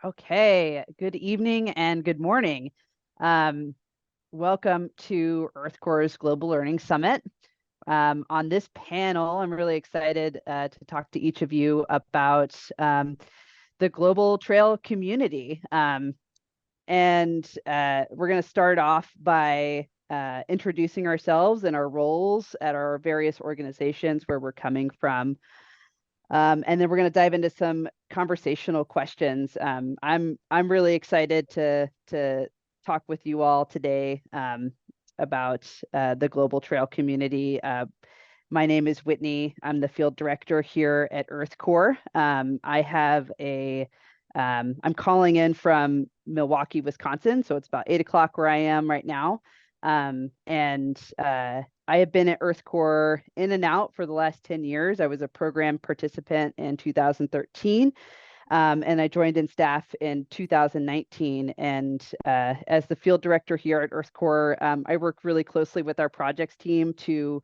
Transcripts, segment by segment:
Okay, good evening and good morning. Um, Welcome to EarthCorps Global Learning Summit. On this panel, I'm really excited to talk to each of you about the global trail community. We're going to start off by introducing ourselves and our roles at our various organizations where we're coming from. And then we're going to dive into some conversational questions. I'm really excited to talk with you all today about the global trail community. My name is Whitney. I'm the field director here at EarthCorps. I'm calling in from Milwaukee, Wisconsin, so it's about 8 o'clock where I am right now. I have been at EarthCorps in and out for the last 10 years. I was a program participant in 2013, and I joined in staff in 2019. And as the field director here at EarthCorps, I work really closely with our projects team to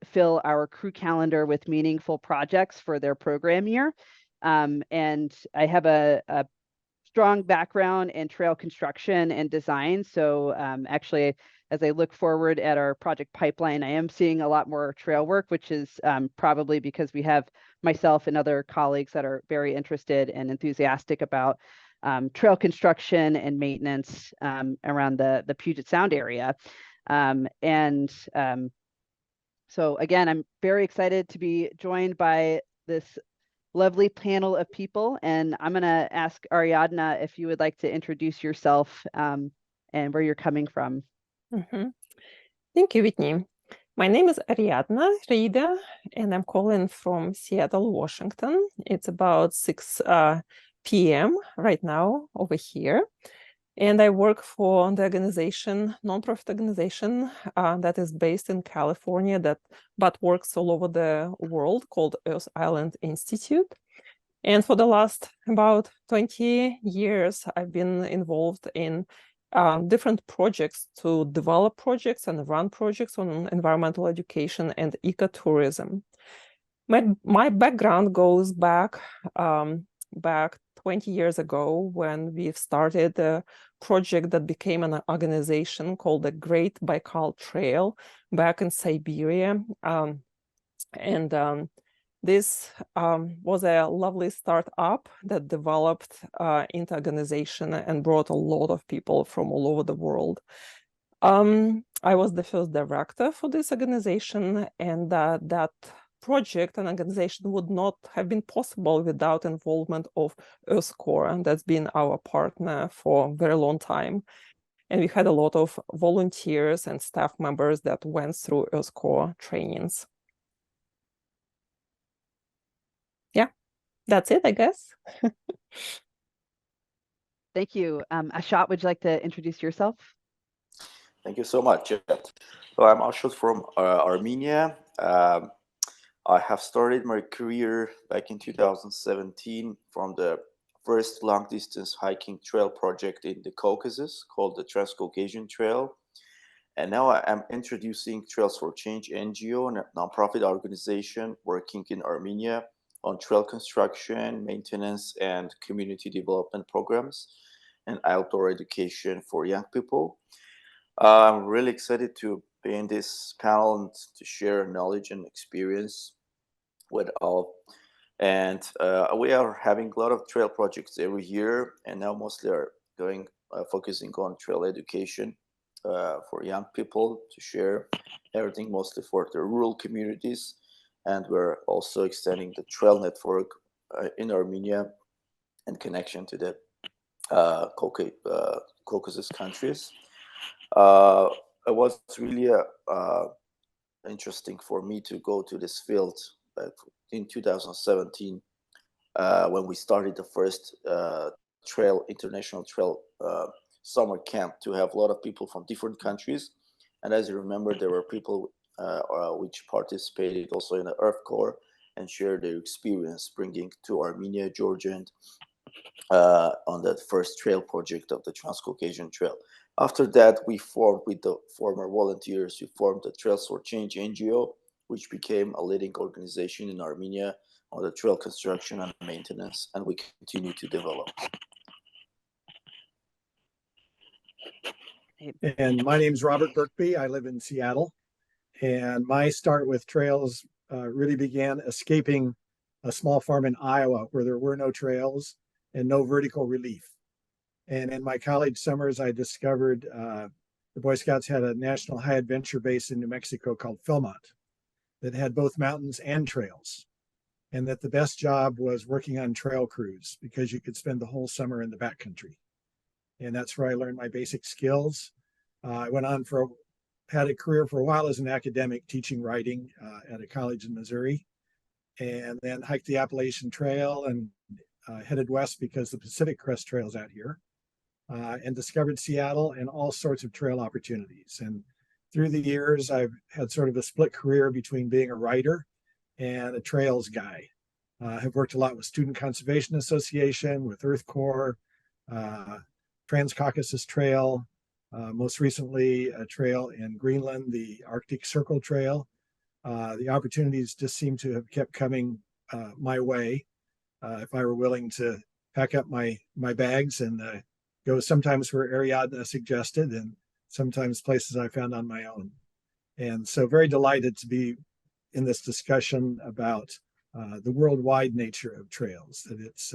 fill our crew calendar with meaningful projects for their program year. And I have a strong background in trail construction and design. So actually, as I look forward at our project pipeline, I am seeing a lot more trail work, which is probably because we have myself and other colleagues that are very interested and enthusiastic about trail construction and maintenance around the Puget Sound area. So again, I'm very excited to be joined by this lovely panel of people. And I'm going to ask Ariadna if you would like to introduce yourself and where you're coming from. Thank you, Whitney. My name is Ariadna, Reida, and I'm calling from Seattle, Washington. It's about 6 p.m. right now over here. And I work for the organization, nonprofit organization that is based in California, but works all over the world, called Earth Island Institute. And for the last about 20 years, I've been involved in different projects to develop projects and run projects on environmental education and ecotourism. My background goes back 20 years ago when we've started a project that became an organization called the Great Baikal Trail back in Siberia. This was a lovely startup that developed into organization and brought a lot of people from all over the world. I was the first director for this organization, and that project and organization would not have been possible without involvement of EarthCorps, and that's been our partner for a very long time. And we had a lot of volunteers and staff members that went through EarthCorps trainings. Yeah, that's it, I guess. Thank you. Ashot, would you like to introduce yourself? Thank you so much. So I'm Ashot from Armenia. I have started my career back in 2017 from the first long-distance hiking trail project in the Caucasus called the Transcaucasian Trail. And now I am introducing Trails for Change NGO, a nonprofit organization working in Armenia on trail construction, maintenance, and community development programs and outdoor education for young people. I'm really excited to be in this panel and to share knowledge and experience with all. And we are having a lot of trail projects every year, and now mostly are focusing on trail education for young people to share everything, mostly for the rural communities. And we're also extending the trail network in Armenia in connection to the Caucasus countries. It was really interesting for me to go to this field in 2017 when we started the first international trail summer camp, to have a lot of people from different countries. And as you remember, there were people which participated also in the EarthCorps and shared their experience bringing to Armenia, Georgia, and on that first trail project of the Transcaucasian Trail. After that, we formed with the former volunteers, we formed the Trails for Change NGO, which became a leading organization in Armenia on the trail construction and maintenance, and we continue to develop. And my name is Robert Birkby. I live in Seattle. And my start with trails really began escaping a small farm in Iowa where there were no trails and no vertical relief. And in my college summers, I discovered the Boy Scouts had a national high adventure base in New Mexico called Philmont that had both mountains and trails. And that the best job was working on trail crews because you could spend the whole summer in the backcountry. And that's where I learned my basic skills. I went on had a career for a while as an academic teaching writing at a college in Missouri, and then hiked the Appalachian Trail and headed west because the Pacific Crest Trail is out here, and discovered Seattle and all sorts of trail opportunities. And through the years, I've had sort of a split career between being a writer and a trails guy. I've worked a lot with Student Conservation Association, with EarthCorps, Trans-Caucasus Trail, most recently a trail in Greenland, the Arctic Circle Trail. The opportunities just seem to have kept coming my way if I were willing to pack up my bags and go sometimes where Ariadna suggested and sometimes places I found on my own. And so very delighted to be in this discussion about the worldwide nature of trails, that it's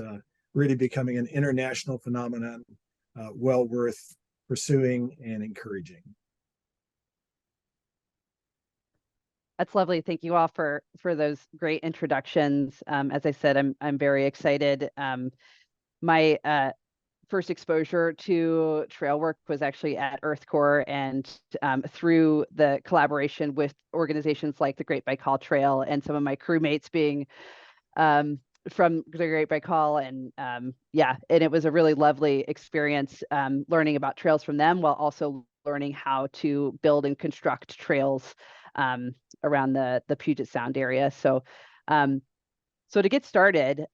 really becoming an international phenomenon, well worth pursuing and encouraging. That's lovely. Thank you all for those great introductions. As I said, I'm very excited. My first exposure to trail work was actually at EarthCorps, and through the collaboration with organizations like the Great Baikal Trail, and some of my crewmates being from the Great Baikal, and yeah, and it was a really lovely experience learning about trails from them, while also learning how to build and construct trails around the Puget Sound area. So, so to get started,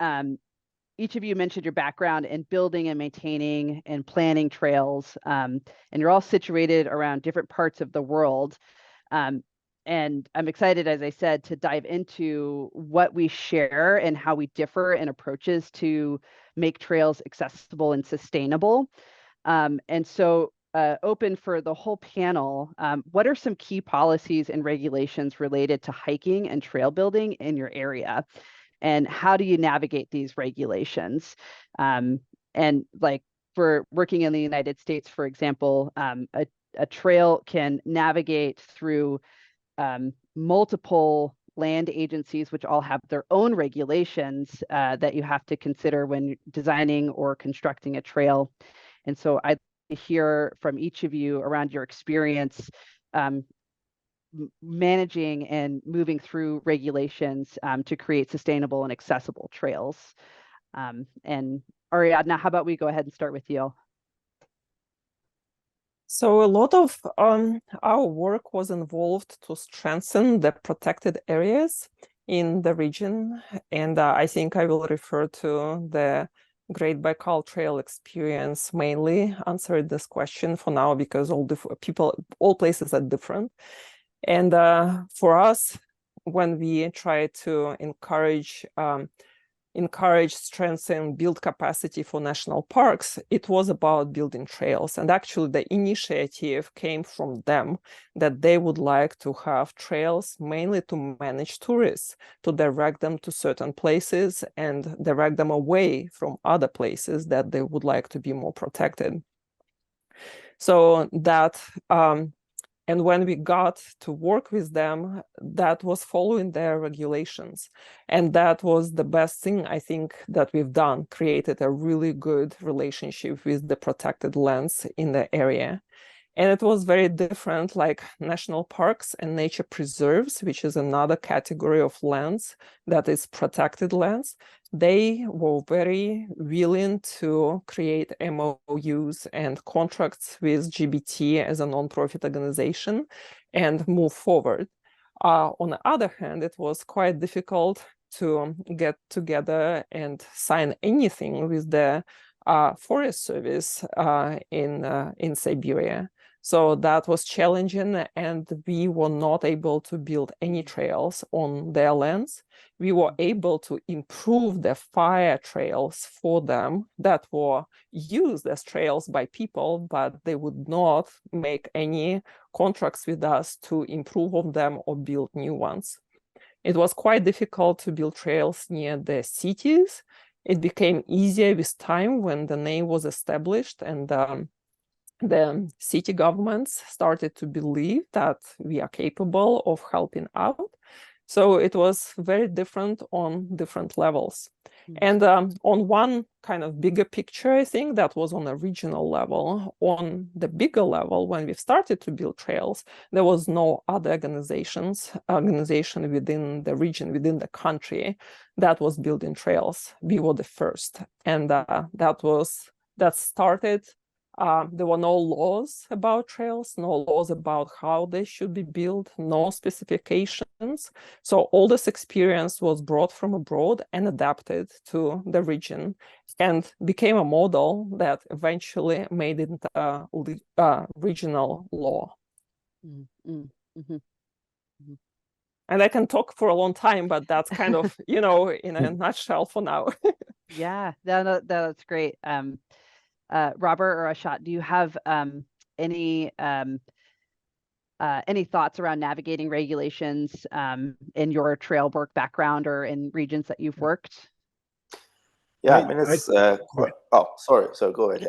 each of you mentioned your background in building and maintaining and planning trails, and you're all situated around different parts of the world. And I'm excited, as I said, to dive into what we share and how we differ in approaches to make trails accessible and sustainable. And so open for the whole panel, what are some key policies and regulations related to hiking and trail building in your area? And how do you navigate these regulations? And like for working in the United States, for example, a trail can navigate through multiple land agencies, which all have their own regulations that you have to consider when designing or constructing a trail. And so I'd like to hear from each of you around your experience managing and moving through regulations to create sustainable and accessible trails. And Ariadna, how about we go ahead and start with you? So a lot of our work was involved to strengthen the protected areas in the region. And I think I will refer to the Great Baikal Trail experience mainly, answer this question for now, because all places are different. And for us, when we try to encourage, strengthen, build capacity for national parks, it was about building trails. And actually the initiative came from them, that they would like to have trails mainly to manage tourists, to direct them to certain places and direct them away from other places that they would like to be more protected. So that, and when we got to work with them, that was following their regulations. And that was the best thing I think that we've done, created a really good relationship with the protected lands in the area. And it was very different, like national parks and nature preserves, which is another category of lands that is protected lands. They were very willing to create MOUs and contracts with GBT as a nonprofit organization and move forward. On the other hand, it was quite difficult to get together and sign anything with the Forest Service in Siberia. So that was challenging, and we were not able to build any trails on their lands. We were able to improve the fire trails for them that were used as trails by people, but they would not make any contracts with us to improve on them or build new ones. It was quite difficult to build trails near the cities. It became easier with time when the name was established, and the city governments started to believe that we are capable of helping out. So it was very different on different levels. And on one kind of bigger picture, I think that was on a regional level. On the bigger level, when we started to build trails, there was no other organization within the region, within the country, that was building trails. We were the first. And that started. There were no laws about trails, no laws about how they should be built, no specifications. So all this experience was brought from abroad and adapted to the region and became a model that eventually made it into regional law. And I can talk for a long time, but that's kind of, in a nutshell for now. Yeah, that's great. Robert or Ashot, do you have any thoughts around navigating regulations in your trail work background or in regions that you've worked? Yeah, I mean, it's quite, oh, sorry. So go ahead.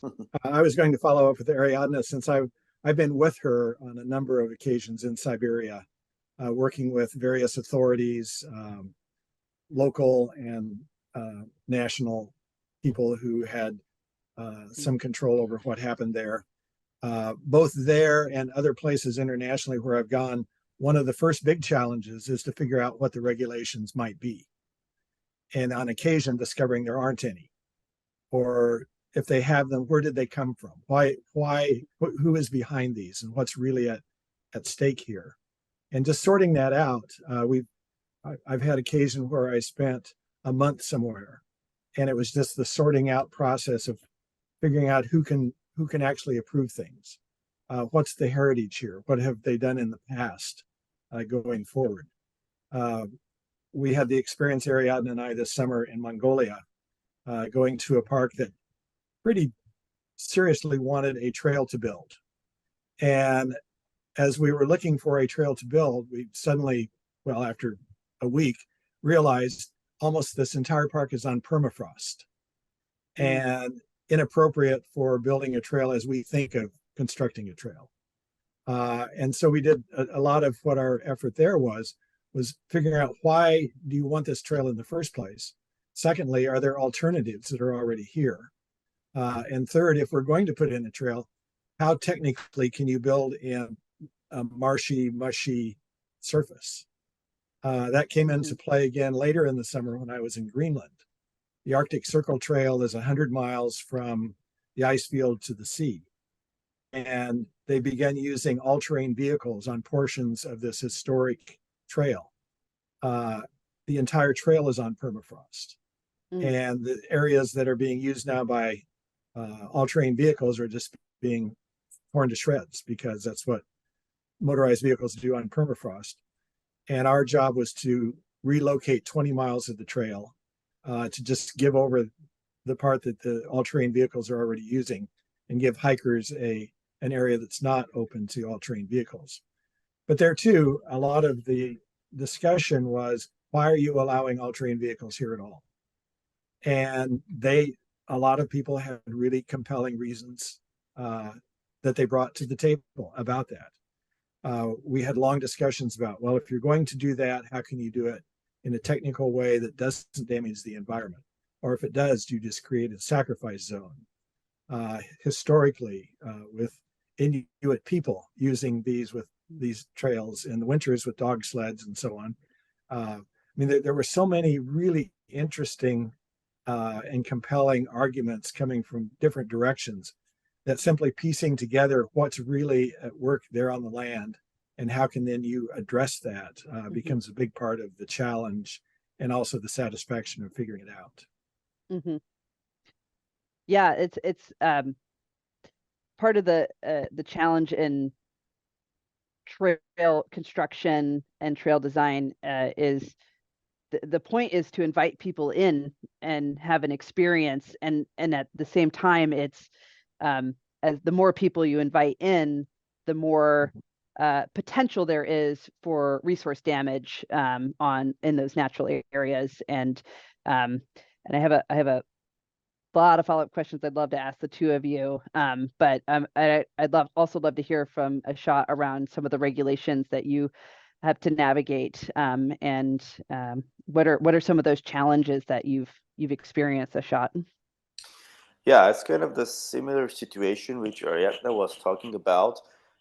Yeah. I was going to follow up with Ariadna, since I've been with her on a number of occasions in Siberia, working with various authorities, local and national people who had some control over what happened there. Both there and other places internationally where I've gone, one of the first big challenges is to figure out what the regulations might be. And on occasion, discovering there aren't any. Or if they have them, where did they come from? Why, who is behind these, and what's really at stake here? And just sorting that out, I've had occasion where I spent a month somewhere, and it was just the sorting out process of figuring out who can actually approve things. What's the heritage here? What have they done in the past going forward? We had the experience, Ariadna and I, this summer in Mongolia, going to a park that pretty seriously wanted a trail to build. And as we were looking for a trail to build, we suddenly, well, after a week, realized almost this entire park is on permafrost. And inappropriate for building a trail as we think of constructing a trail. And so we did a lot of what our effort there was figuring out, why do you want this trail in the first place? Secondly, are there alternatives that are already here? And third, if we're going to put in a trail, how technically can you build in a marshy, mushy surface? That came into play again later in the summer when I was in Greenland. The Arctic Circle Trail is 100 miles from the ice field to the sea. And they began using all-terrain vehicles on portions of this historic trail. The entire trail is on permafrost. And the areas that are being used now by all-terrain vehicles are just being torn to shreds, because that's what motorized vehicles do on permafrost. And our job was to relocate 20 miles of the trail to just give over the part that the all-terrain vehicles are already using, and give hikers an area that's not open to all-terrain vehicles. But there too, a lot of the discussion was, why are you allowing all-terrain vehicles here at all? And a lot of people had really compelling reasons that they brought to the table about that. We had long discussions about, well, if you're going to do that, how can you do it in a technical way that doesn't damage the environment? Or if it does, do you just create a sacrifice zone? Historically, with Inuit people using these trails in the winters with dog sleds and so on. I mean, there were so many really interesting and compelling arguments coming from different directions, that simply piecing together what's really at work there on the land and how can then you address that becomes a big part of the challenge, and also the satisfaction of figuring it out. Yeah, it's part of the challenge in trail construction and trail design is the point is to invite people in and have an experience, and at the same time, it's as the more people you invite in, the more potential there is for resource damage in those natural areas. And I have a lot of follow-up questions I'd love to ask the two of you, but I'd also love to hear from Ashot around some of the regulations that you have to navigate, and what are some of those challenges that you've experienced, Ashot? Yeah, it's kind of the similar situation which Ariadna was talking about.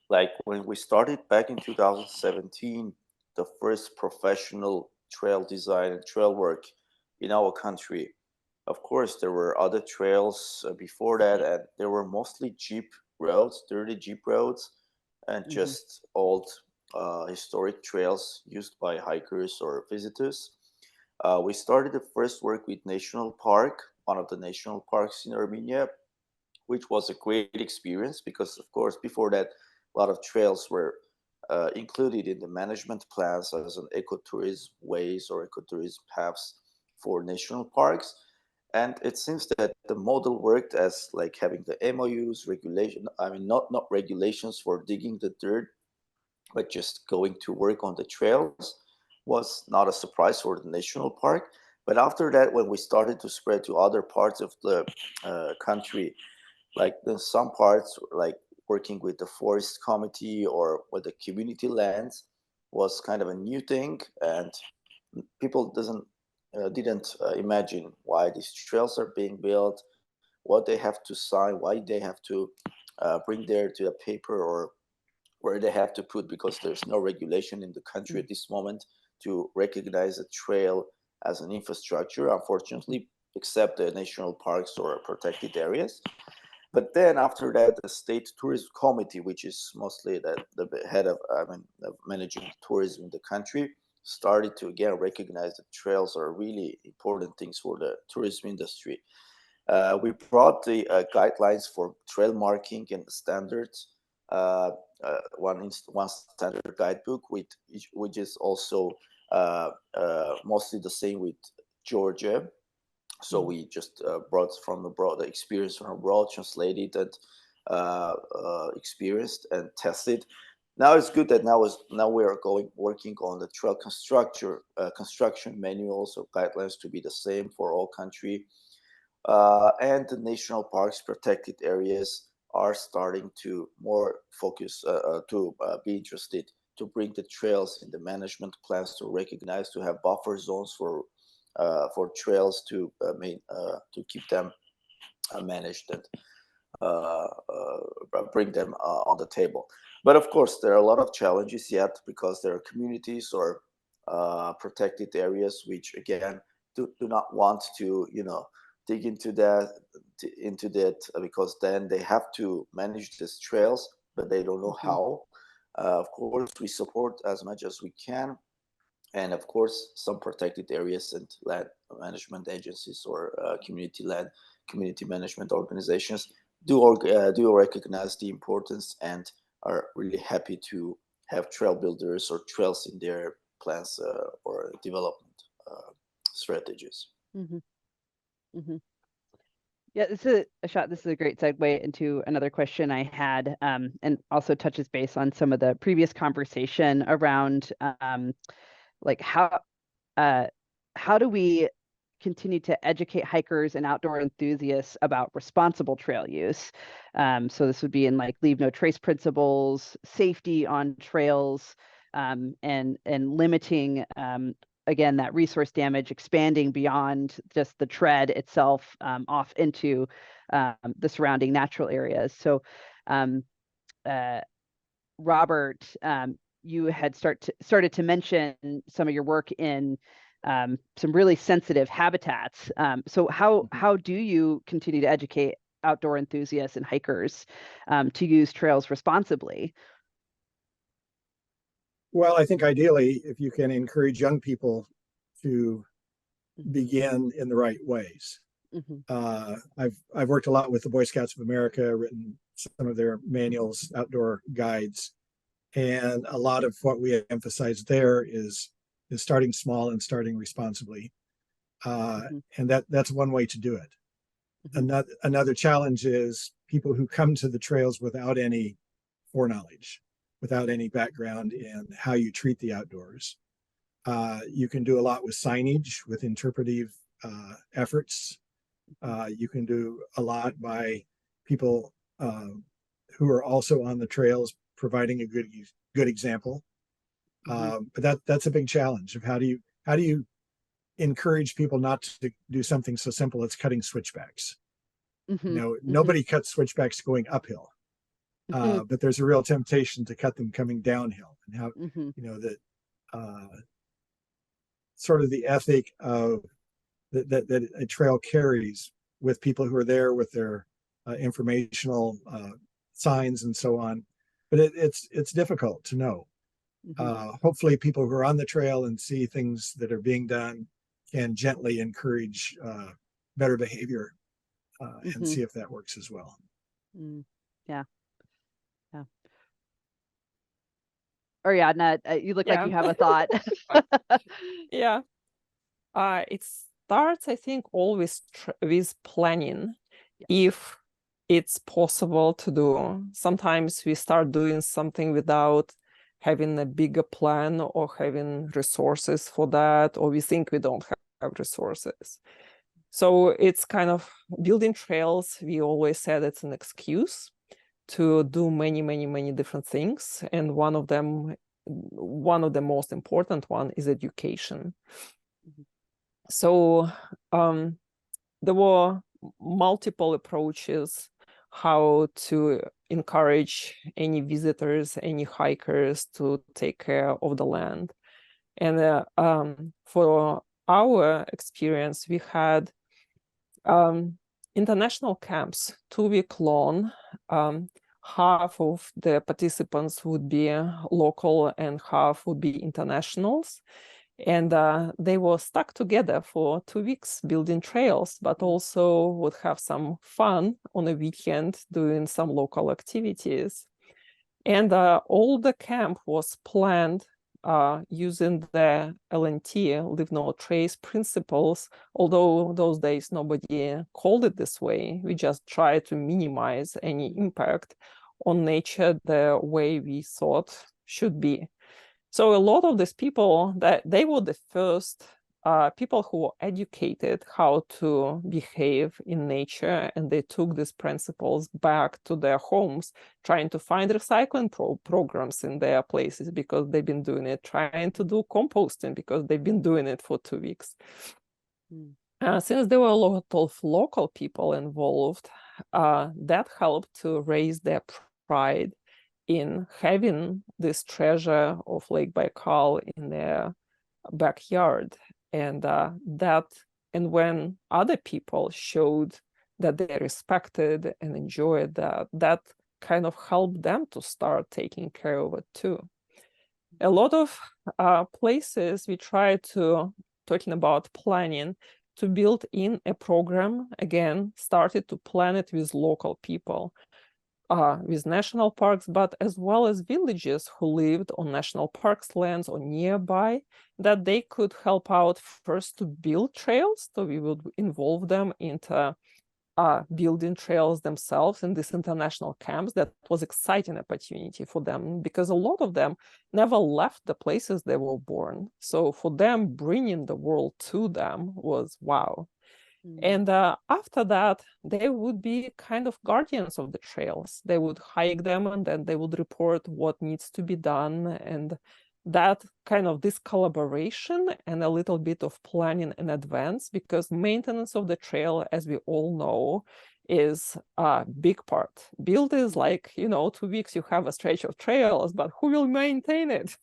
Like when we started back in 2017, the first professional trail design and trail work in our country. Of course, there were other trails before that, and there were mostly jeep roads, dirty jeep roads, and just old historic trails used by hikers or visitors. We started the first work with National Park, one of the national parks in Armenia, which was a great experience because, of course, before that, a lot of trails were included in the management plans as an ecotourism ways or ecotourism paths for national parks. And it seems that the model worked as like having the MOUs, not regulations for digging the dirt, but just going to work on the trails was not a surprise for the national park. But after that, when we started to spread to other parts of the country, like some parts, like working with the forest committee or with the community lands, was kind of a new thing, and people didn't imagine why these trails are being built, what they have to sign, why they have to bring there to a paper, or where they have to put, because there's no regulation in the country at this moment to recognize a trail as an infrastructure, unfortunately, except the national parks or protected areas. But then after that, the State Tourism Committee, which is mostly the head of managing tourism in the country, started to again recognize that trails are really important things for the tourism industry. We brought the guidelines for trail marking and standards, one standard guidebook, which is also mostly the same with Georgia. So we just brought from abroad the experience from abroad, translated and experienced and tested. Now it's good that now we are working on the trail construction manuals or guidelines to be the same for all country, and the national parks protected areas are starting to more focus to be interested to bring the trails in the management plans, to recognize, to have buffer zones for trails to keep them managed and bring them on the table. But of course, there are a lot of challenges yet, because there are communities or protected areas which again do not want to dig into that because then they have to manage these trails, but they don't know how. Of course, we support as much as we can. And of course, some protected areas and land management agencies or community management organizations do recognize the importance and are really happy to have trail builders or trails in their plans or development strategies. Yeah, this is a great segue into another question I had, and also touches base on some of the previous conversation around like how do we continue to educate hikers and outdoor enthusiasts about responsible trail use? So this would be in like leave no trace principles, safety on trails, and limiting again that resource damage, expanding beyond just the tread itself off into the surrounding natural areas. So Robert, you had started to mention some of your work in some really sensitive habitats. So how do you continue to educate outdoor enthusiasts and hikers to use trails responsibly? Well, I think ideally, if you can encourage young people to begin in the right ways, I've worked a lot with the Boy Scouts of America, written some of their manuals, outdoor guides, and a lot of what we emphasize there is starting small and starting responsibly, and that's one way to do it. Another challenge is people who come to the trails without any foreknowledge, without any background in how you treat the outdoors. You can do a lot with signage, with interpretive efforts. You can do a lot by people who are also on the trails providing a good example. But that's a big challenge of how do you encourage people not to do something so simple as cutting switchbacks. Nobody cuts switchbacks going uphill, but there's a real temptation to cut them coming downhill, and how that sort of the ethic of that a trail carries with people who are there with their informational signs and so on. But it's difficult to know. Hopefully people who are on the trail and see things that are being done can gently encourage better behavior and see if that works as well. Yeah. Ariadna, you look like you have a thought. Yeah. It starts, I think, always with planning. If it's possible to do. Sometimes we start doing something without having a bigger plan or having resources for that, or we think we don't have resources. So it's kind of building trails. We always said it's an excuse to do many different things. And one of the most important one is education. So there were multiple approaches how to encourage any visitors, any hikers to take care of the land. And for our experience, we had international camps, 2-week long. Half of the participants would be local and half would be internationals. And they were stuck together for 2 weeks building trails, but also would have some fun on a weekend doing some local activities. And all the camp was planned using the LNT, Leave No Trace principles, although those days nobody called it this way. We just tried to minimize any impact on nature the way we thought should be. So a lot of these people, they were the first people who were educated how to behave in nature, and they took these principles back to their homes, trying to find recycling programs in their places because they've been doing it, trying to do composting because they've been doing it for 2 weeks. Since there were a lot of local people involved, that helped to raise their pride in having this treasure of Lake Baikal in their backyard. And when other people showed that they respected and enjoyed that kind of helped them to start taking care of it too. A lot of places we try to, talking about planning, to build in a program, again, started to plan it with local people. With national parks, but as well as villages who lived on national parks lands or nearby, that they could help out first to build trails. So we would involve them into building trails themselves in these international camps. That was exciting opportunity for them because a lot of them never left the places they were born. So for them, bringing the world to them was wow. And after that, they would be kind of guardians of the trails. They would hike them and then they would report what needs to be done. And that kind of this collaboration and a little bit of planning in advance, because maintenance of the trail, as we all know, is a big part. Build is like, 2 weeks you have a stretch of trails, but who will maintain it?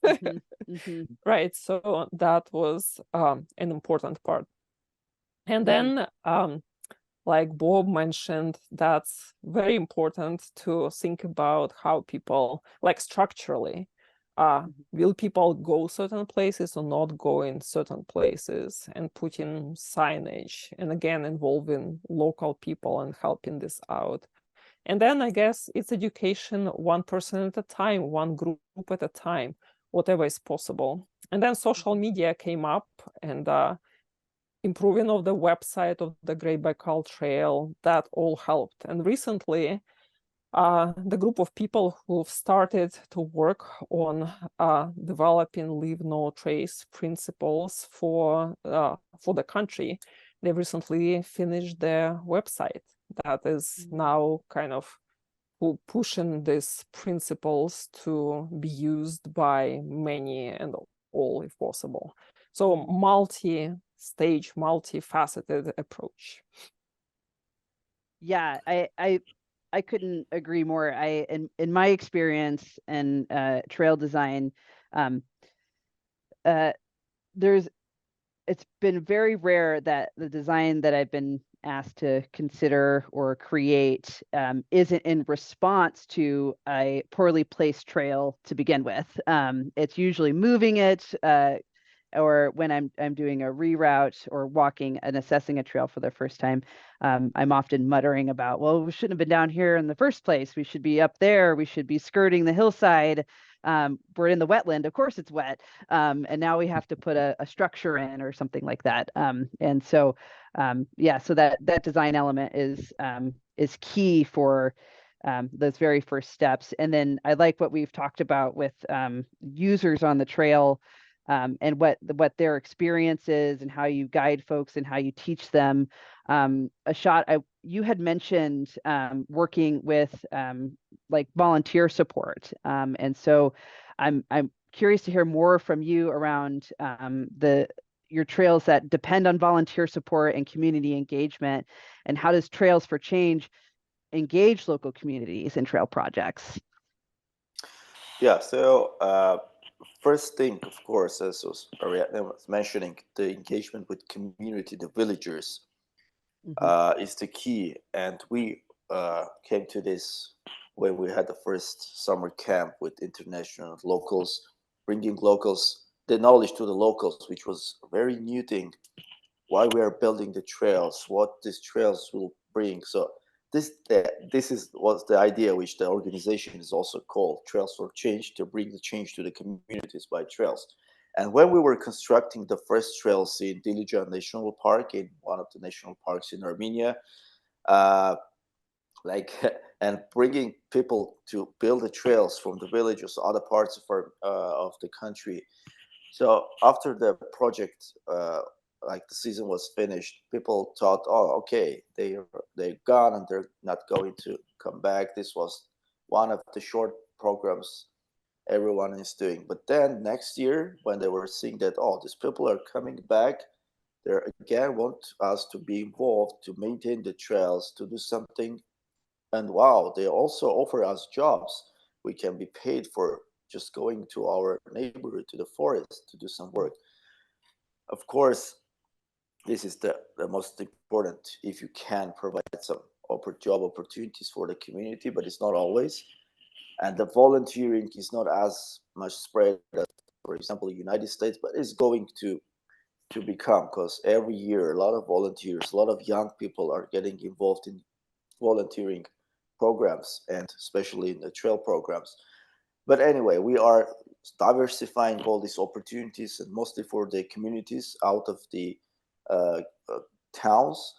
Right. So that was an important part. And then, like Bob mentioned, that's very important to think about how people, like structurally, will people go certain places or not go in certain places, and putting signage, and again involving local people and helping this out. And then I guess it's education, one person at a time, one group at a time, whatever is possible. And then social media came up, and improving of the website of the Great Baikal Trail, that all helped. And recently, the group of people who've started to work on developing leave no trace principles for the country, they recently finished their website that is now kind of pushing these principles to be used by many and all if possible. So multi-stage, multifaceted approach. Yeah, I couldn't agree more. In my experience in trail design, it's been very rare that the design that I've been asked to consider or create isn't in response to a poorly placed trail to begin with. It's usually moving it, or when I'm doing a reroute or walking and assessing a trail for the first time, I'm often muttering about, well, we shouldn't have been down here in the first place. We should be up there. We should be skirting the hillside. We're in the wetland. Of course it's wet. And now we have to put a structure in or something like that. And so, yeah, so that design element is key for those very first steps. And then I like what we've talked about with users on the trail, and what their experience is and how you guide folks and how you teach them. Ashot, you had mentioned working with like volunteer support, and so I'm curious to hear more from you around your trails that depend on volunteer support and community engagement, and how does Trails for Change engage local communities in trail projects? Yeah, so first thing, of course, as Ariadna was mentioning, the engagement with community, the villagers, is the key. And we came to this when we had the first summer camp with international locals, bringing locals, the knowledge to the locals, which was a very new thing. Why we are building the trails, what these trails will bring. So this was the idea, which the organization is also called Trails for Change, to bring the change to the communities by trails. And when we were constructing the first trails in Davtyan National Park, in one of the national parks in Armenia, and bringing people to build the trails from the villages, other parts of the country. So after the project, like the season was finished, people thought, oh, okay, they're gone and they're not going to come back. This was one of the short programs everyone is doing. But then next year, when they were seeing that, oh, these people are coming back, they again want us to be involved, to maintain the trails, to do something. And wow, they also offer us jobs. We can be paid for just going to our neighborhood, to the forest, to do some work. Of course, this is the most important, if you can provide some job opportunities for the community, but it's not always. And the volunteering is not as much spread as, for example, the United States, but it's going to become, because every year a lot of volunteers, a lot of young people are getting involved in volunteering programs, and especially in the trail programs. But anyway, we are diversifying all these opportunities, and mostly for the communities out of the towns.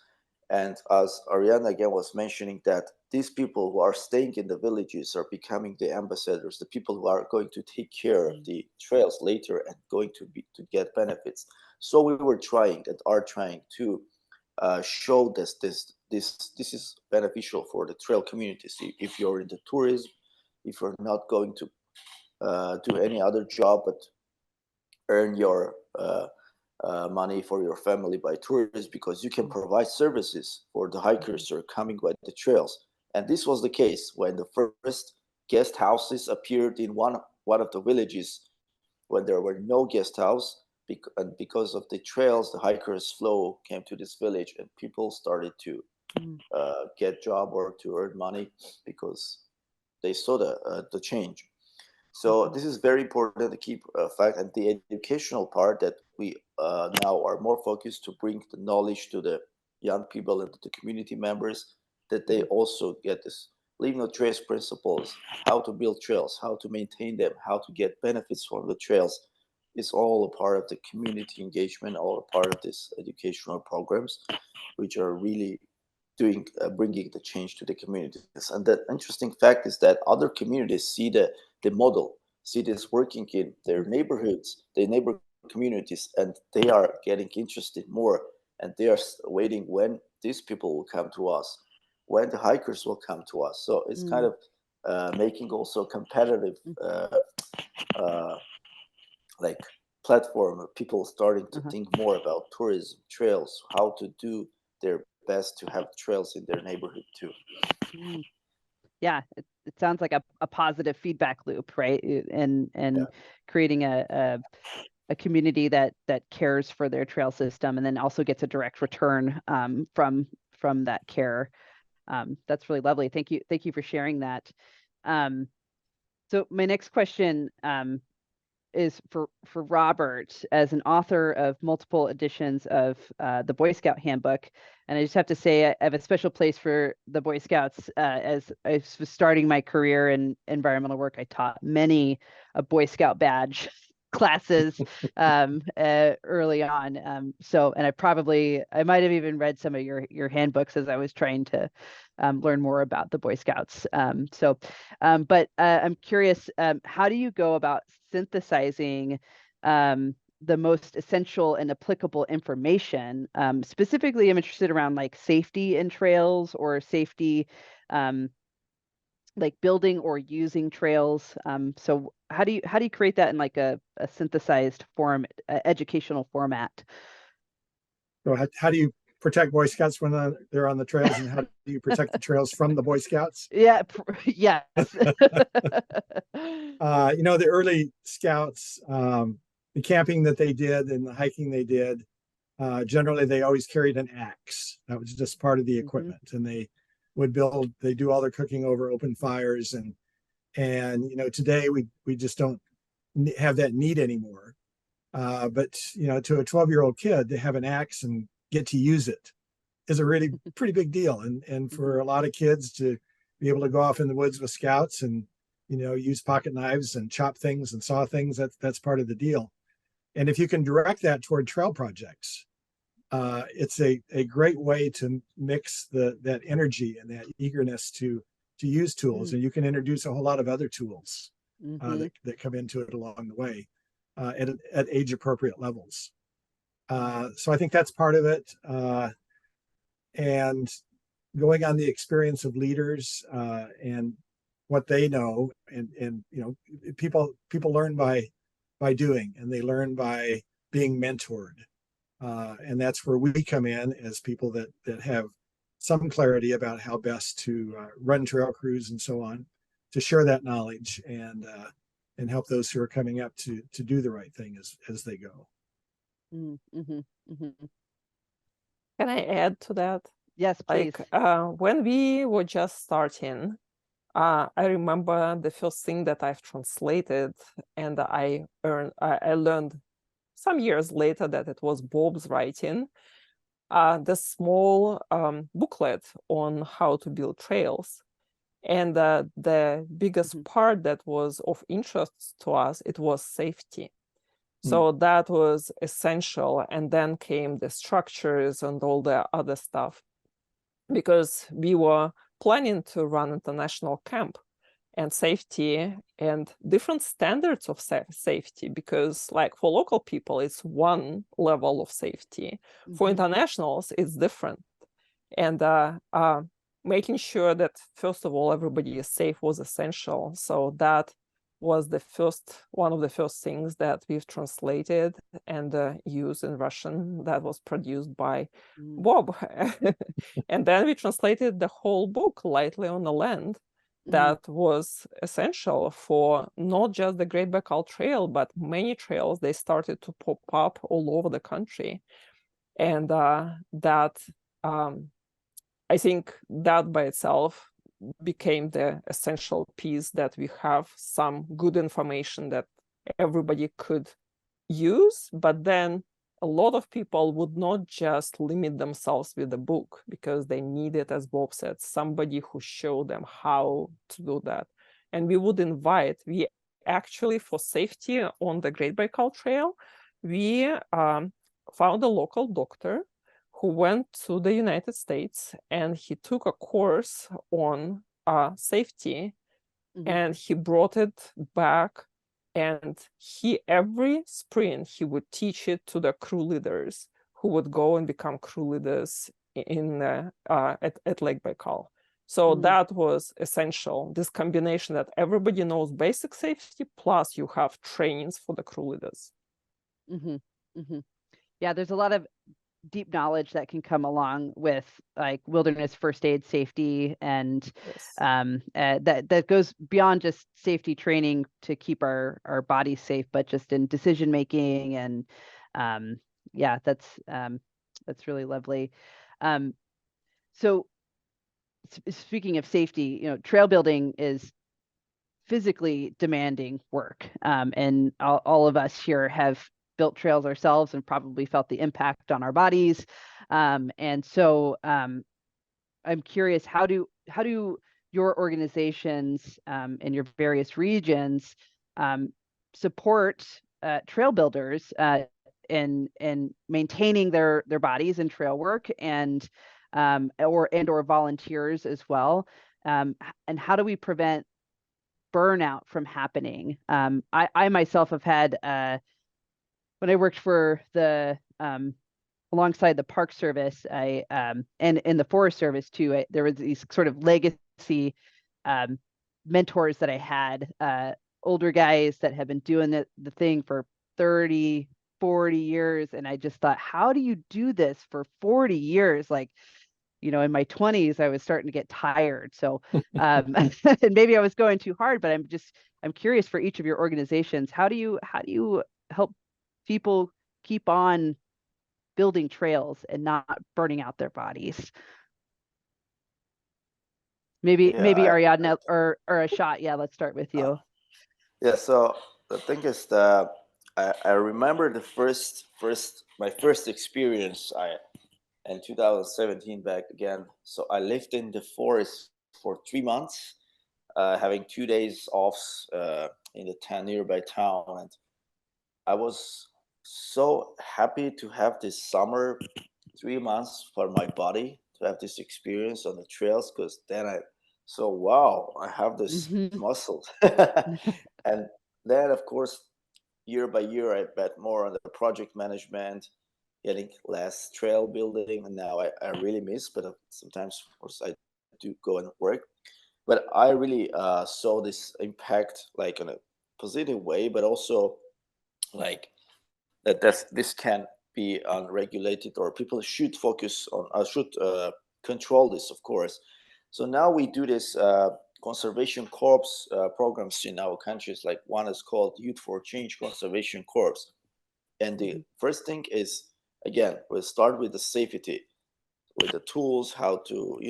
And as Ariadna again was mentioning, that these people who are staying in the villages are becoming the ambassadors, the people who are going to take care of the trails later and going to get benefits. So we were trying and are trying to show this is beneficial for the trail communities. If you're in the tourism, if you're not going to do any other job but earn your money for your family by tourism, because you can provide services for the hikers who are coming by the trails. And this was the case when the first guest houses appeared in one of the villages, when there were no guest house. And because of the trails, the hikers flow came to this village, and people started to get job or to earn money because they saw the change. So this is very important to keep fact, and the educational part that we now are more focused to bring the knowledge to the young people and to the community members, that they also get this leave no trace principles, how to build trails, how to maintain them, how to get benefits from the trails. Is all a part of the community engagement, all a part of this educational programs, which are really doing bringing the change to the communities. And the interesting fact is that other communities see the model, see this working in their neighborhoods, their neighbor communities, and they are getting interested more, and they are waiting when these people will come to us, when the hikers will come to us. So it's kind of making also competitive like platform of people starting to think more about tourism, trails, how to do their best to have trails in their neighborhood too. Yeah, it sounds like a positive feedback loop, right? And creating a community that cares for their trail system, and then also gets a direct return from that care. That's really lovely. Thank you for sharing that. So my next question is for Robert, as an author of multiple editions of the Boy Scout Handbook. And I just have to say, I have a special place for the Boy Scouts. As I was starting my career in environmental work, I taught many a Boy Scout badge classes early on. So, and I might have even read some of your handbooks as I was trying to learn more about the Boy Scouts. But I'm curious, how do you go about synthesizing the most essential and applicable information? Specifically, I'm interested around like safety in trails, or safety like building or using trails. So how do you create that in like a synthesized form, educational format? So how do you protect Boy Scouts when they're on the trails, and how do you protect the trails from the Boy Scouts? Yeah, yes. The early Scouts, the camping that they did and the hiking they did, generally they always carried an axe. That was just part of the equipment, and they do all their cooking over open fires, and today we just don't have that need anymore. But to a 12-year-old kid, to have an axe and get to use it is a really pretty big deal. And for a lot of kids to be able to go off in the woods with Scouts and use pocket knives and chop things and saw things, that's part of the deal. And if you can direct that toward trail projects, it's a great way to mix that energy and that eagerness to use tools. And you can introduce a whole lot of other tools that come into it along the way at age appropriate levels. So I think that's part of it. And going on the experience of leaders and what they know, and people learn by doing, and they learn by being mentored. And that's where we come in as people that have some clarity about how best to run trail crews and so on, to share that knowledge and help those who are coming up to do the right thing as they go. Can I add to that? Yes, please. Like when we were just starting, I remember the first thing that I've translated, and I learned some years later that it was Bob's writing, the small booklet on how to build trails. And the biggest part that was of interest to us, it was safety. So that was essential. And then came the structures and all the other stuff, because we were planning to run international camp, and safety and different standards of safety, because like for local people, it's one level of safety. For internationals, it's different. And making sure that, first of all, everybody is safe was essential. So that was one of the first things that we've translated and used in Russian, that was produced by Bob. And then we translated the whole book, Lightly on the Land, that was essential for not just the Great Baikal Trail, but many trails. They started to pop up all over the country. And I think that by itself became the essential piece that we have some good information that everybody could use, but then a lot of people would not just limit themselves with the book because they needed, as Bob said, somebody who showed them how to do that. And we would invite, we actually, for safety on the Great Baikal Trail, we found a local doctor who went to the United States and he took a course on safety, and he brought it back. And every spring, he would teach it to the crew leaders who would go and become crew leaders at Lake Baikal. So that was essential, this combination that everybody knows basic safety, plus you have trainings for the crew leaders. Yeah, there's a lot of deep knowledge that can come along with like wilderness first aid safety, and that goes beyond just safety training to keep our bodies safe, but just in decision making. And yeah, that's really lovely. So speaking of safety, you know, trail building is physically demanding work, and all of us here have built trails ourselves and probably felt the impact on our bodies. And so I'm curious, how do your organizations in your various regions support trail builders in maintaining their bodies in trail work, and or volunteers as well, and how do we prevent burnout from happening? I myself have had when I worked for the alongside the Park Service, and in the Forest Service too, there was these sort of legacy mentors that I had, older guys that have been doing the thing for 30, 40 years. And I just thought, how do you do this for 40 years? Like, you know, in my 20s, I was starting to get tired. So, and maybe I was going too hard, but I'm curious for each of your organizations, how do you help people keep on building trails and not burning out their bodies? Maybe Ariadna or Ashot. Yeah, let's start with you. Yeah, so the thing is that I remember my first experience in 2017 back again. So I lived in the forest for 3 months, having 2 days off in the nearby town, and I was so happy to have this summer 3 months for my body to have this experience on the trails, because then I saw, wow, I have this muscle. And then, of course, year by year, I bet more on the project management, getting less trail building, and now I really miss, but sometimes, of course, I do go and work. But I really saw this impact, like in a positive way, but also like that this can be unregulated, or people should focus on, should control this, of course. So now we do this conservation corps programs in our countries. Like one is called Youth for Change Conservation Corps. And the first thing is, again, we'll start with the safety, with the tools, how to,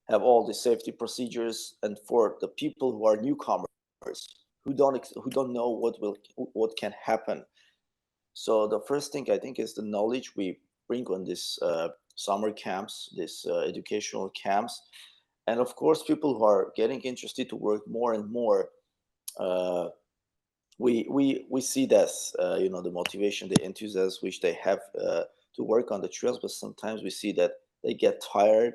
have all the safety procedures. And for the people who are newcomers, who don't know what can happen. So the first thing, I think, is the knowledge we bring on this summer camps, this educational camps. And of course, people who are getting interested to work more and more, we see this, the motivation, the enthusiasm which they have to work on the trails. But sometimes we see that they get tired,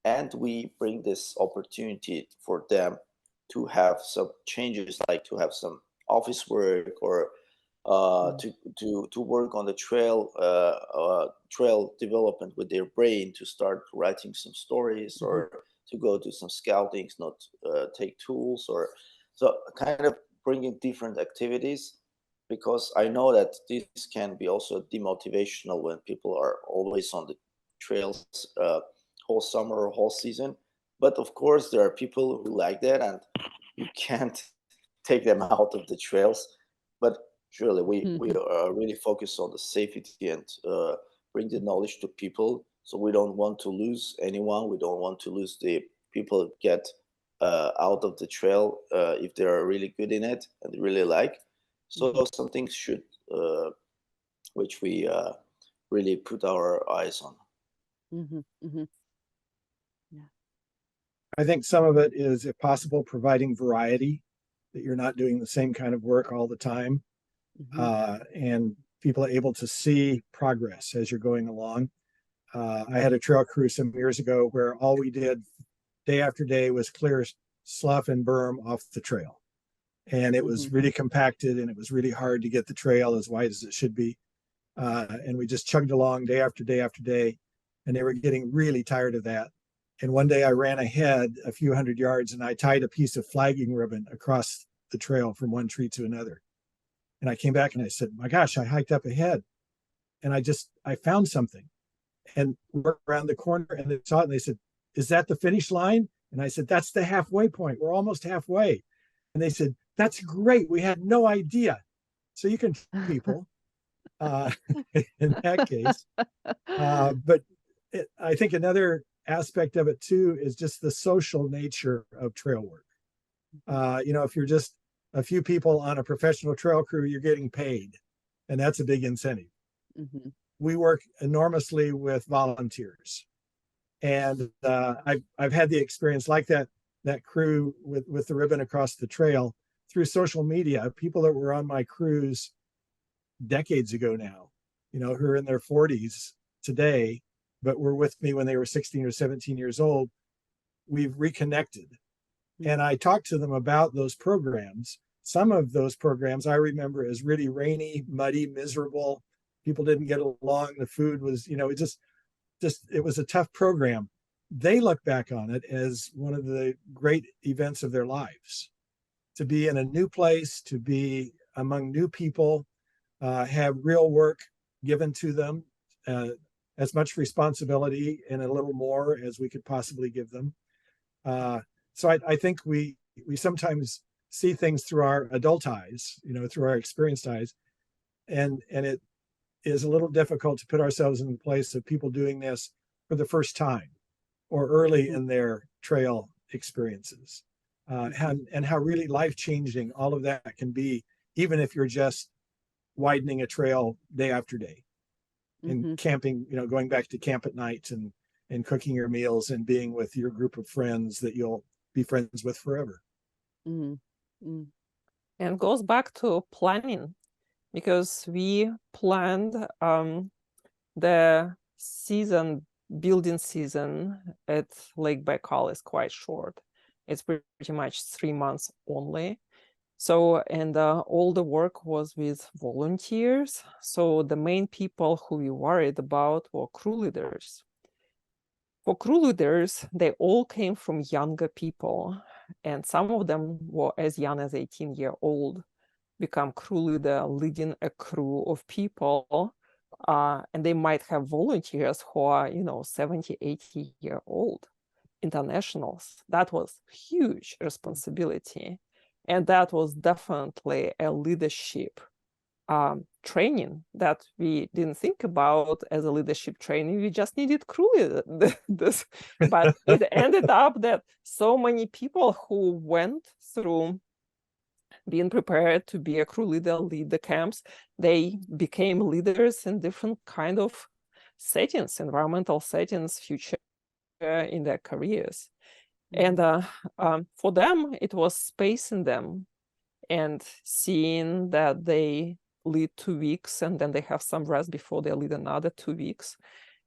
and we bring this opportunity for them to have some changes, like to have some office work, or to work on the trail development with their brain, to start writing some stories, or to go do some scouting, not take tools, or so kind of bringing different activities, because I know that this can be also demotivational when people are always on the trails whole summer or whole season. But of course, there are people who like that, and you can't take them out of the trails. But surely we are really focused on the safety, and bring the knowledge to people So we don't want to lose anyone. We don't want to lose the people that get out of the trail if they are really good in it and really like. So some things should, which we really put our eyes on. Yeah. I think some of it is, if possible, providing variety, that you're not doing the same kind of work all the time, and people are able to see progress as you're going along. I had a trail crew some years ago where all we did day after day was clear slough and berm off the trail. And it was really compacted, and it was really hard to get the trail as wide as it should be. And we just chugged along day after day after day, and they were getting really tired of that. And one day I ran ahead a few hundred yards, and I tied a piece of flagging ribbon across the trail from one tree to another. And I came back and I said, my gosh, I hiked up ahead, and I found something. And worked around the corner, and they saw it, and they said, is that the finish line? And I said, that's the halfway point. We're almost halfway. And they said, that's great. We had no idea. So you can people in that case. But I think another aspect of it too is just the social nature of trail work. If you're just a few people on a professional trail crew, you're getting paid, and that's a big incentive. We work enormously with volunteers, and I've had the experience like that crew with the ribbon across the trail through social media. People that were on my crews decades ago now, who are in their 40s today, but were with me when they were 16 or 17 years old. We've reconnected, and I talked to them about those programs. Some of those programs I remember as really rainy, muddy, miserable. People didn't get along. The food was, it was a tough program. They look back on it as one of the great events of their lives. To be in a new place, to be among new people, have real work given to them, as much responsibility and a little more as we could possibly give them. So I think we sometimes see things through our adult eyes, through our experienced eyes, and it is a little difficult to put ourselves in the place of people doing this for the first time or early in their trail experiences, and how really life-changing all of that can be, even if you're just widening a trail day after day and camping, going back to camp at night and cooking your meals and being with your group of friends that you'll be friends with forever. And goes back to planning, because we planned the building season at Lake Baikal is quite short. It's pretty much 3 months only. So, and all the work was with volunteers. So the main people who we worried about were crew leaders. For crew leaders, they all came from younger people, and some of them were as young as 18-year-old, become crew leader, leading a crew of people, and they might have volunteers who are, 70, 80-year-old internationals. That was huge responsibility. And that was definitely a leadership training that we didn't think about as a leadership training. We just needed crew leaders. But it ended up that so many people who went through being prepared to be a crew leader, lead the camps, they became leaders in different kind of settings, environmental settings, future in their careers. And for them, it was spacing them and seeing that they lead 2 weeks and then they have some rest before they lead another 2 weeks.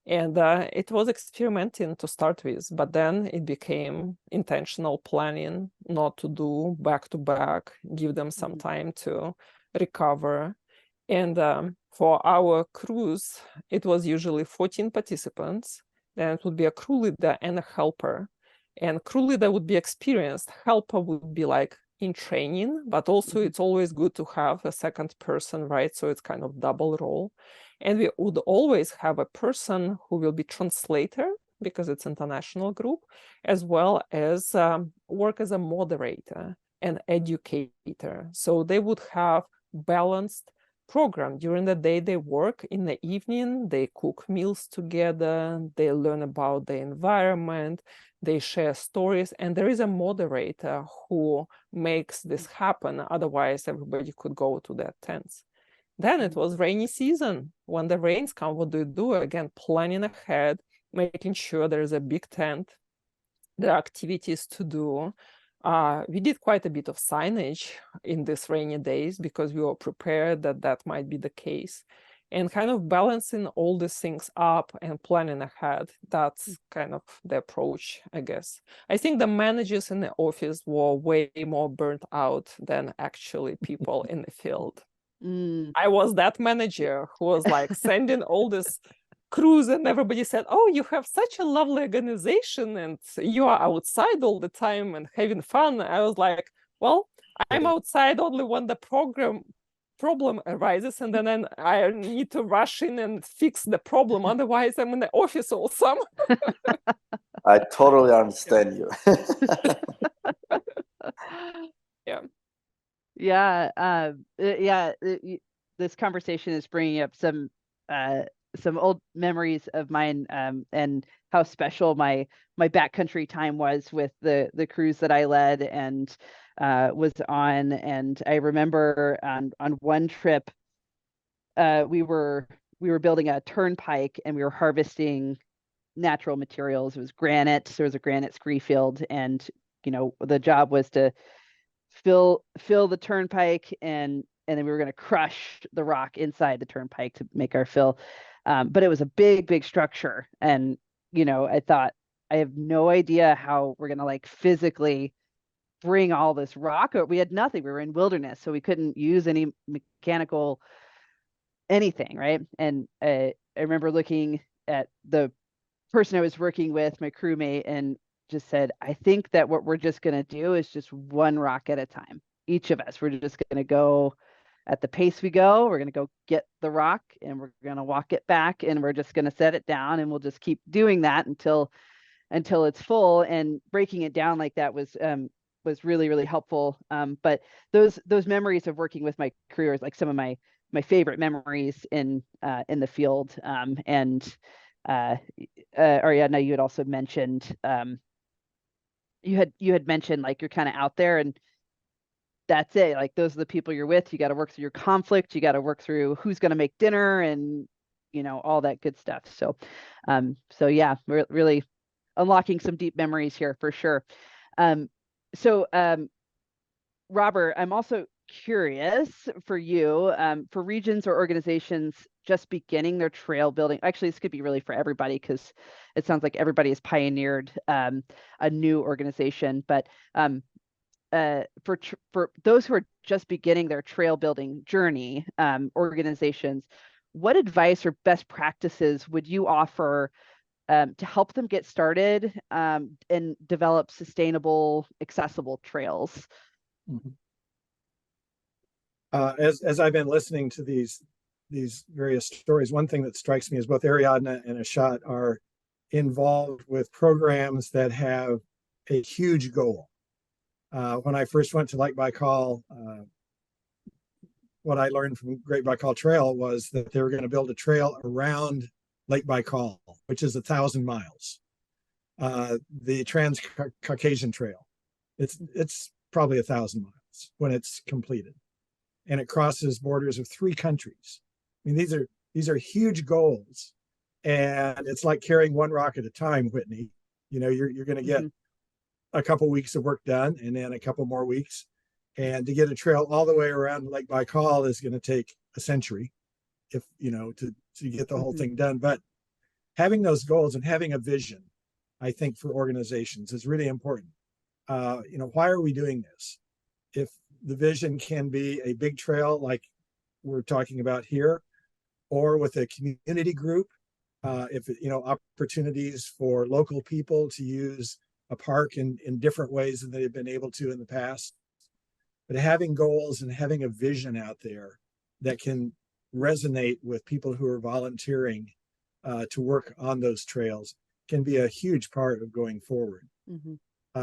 And it was experimenting to start with, but then it became intentional planning, not to do back to back, give them some time to recover. And for our crews, it was usually 14 participants. Then it would be a crew leader and a helper. And crew leader would be experienced. Helper would be like in training, but also it's always good to have a second person, right? So it's kind of double role. And we would always have a person who will be translator, because it's international group, as well as work as a moderator and educator. So they would have balanced program. During the day, they work. In the evening, they cook meals together. They learn about the environment. They share stories. And there is a moderator who makes this happen. Otherwise, everybody could go to their tents. Then it was rainy season. When the rains come, what do? Again, planning ahead, making sure there's a big tent, there are activities to do. We did quite a bit of signage in these rainy days because we were prepared that that might be the case. And kind of balancing all these things up and planning ahead, that's kind of the approach, I guess. I think the managers in the office were way more burnt out than actually people in the field. I was that manager who was like sending all this crews, and everybody said, oh, you have such a lovely organization and you are outside all the time and having fun. I was like, well, I'm outside only when the problem arises, and then I need to rush in and fix the problem. Otherwise, I'm in the office all summer. I totally understand you. This conversation is bringing up some old memories of mine, and how special my backcountry time was with the crews that I led and was on. And I remember on one trip, we were building a turnpike and we were harvesting natural materials. It was granite. There was a granite scree field, and the job was to fill the turnpike, and then we were going to crush the rock inside the turnpike to make our fill. But it was a big structure, and I thought, I have no idea how we're going to like physically bring all this rock. We had nothing. We were in wilderness, so we couldn't use any mechanical anything, right? And I remember looking at the person I was working with, my crewmate, and just said, I think that what we're just going to do is just one rock at a time. Each of us, we're just going to go at the pace we go. We're going to go get the rock and we're going to walk it back, and we're just going to set it down, and we'll just keep doing that until it's full. And breaking it down like that was really helpful. But those memories of working with my crew is like some of my favorite memories in the field. And Ariadna, you had also mentioned you had mentioned like you're kind of out there and that's it. Like those are the people you're with. You got to work through your conflict. You got to work through who's going to make dinner and all that good stuff. So yeah, we're really unlocking some deep memories here for sure. Robert, I'm also curious for you, for regions or organizations just beginning their trail building. Actually, this could be really for everybody because it sounds like everybody has pioneered a new organization. But for those who are just beginning their trail building journey, organizations, what advice or best practices would you offer to help them get started and develop sustainable, accessible trails? Mm-hmm. As I've been listening to these various stories, one thing that strikes me is both Ariadna and Ashot are involved with programs that have a huge goal. When I first went to Lake Baikal, what I learned from Great Baikal Trail was that they were going to build a trail around Lake Baikal, which is 1,000 miles. The Trans-Caucasian Trail, it's probably 1,000 miles when it's completed, and it crosses borders of 3 countries. I mean, these are huge goals, and it's like carrying one rock at a time, Whitney. You're going to get a couple weeks of work done, and then a couple more weeks, and to get a trail all the way around Lake Baikal is going to take a century, if to get the whole thing done. But having those goals and having a vision, I think, for organizations is really important. Why are we doing this? If the vision can be a big trail like we're talking about here, or with a community group, if opportunities for local people to use a park in different ways than they've been able to in the past. But having goals and having a vision out there that can resonate with people who are volunteering to work on those trails can be a huge part of going forward.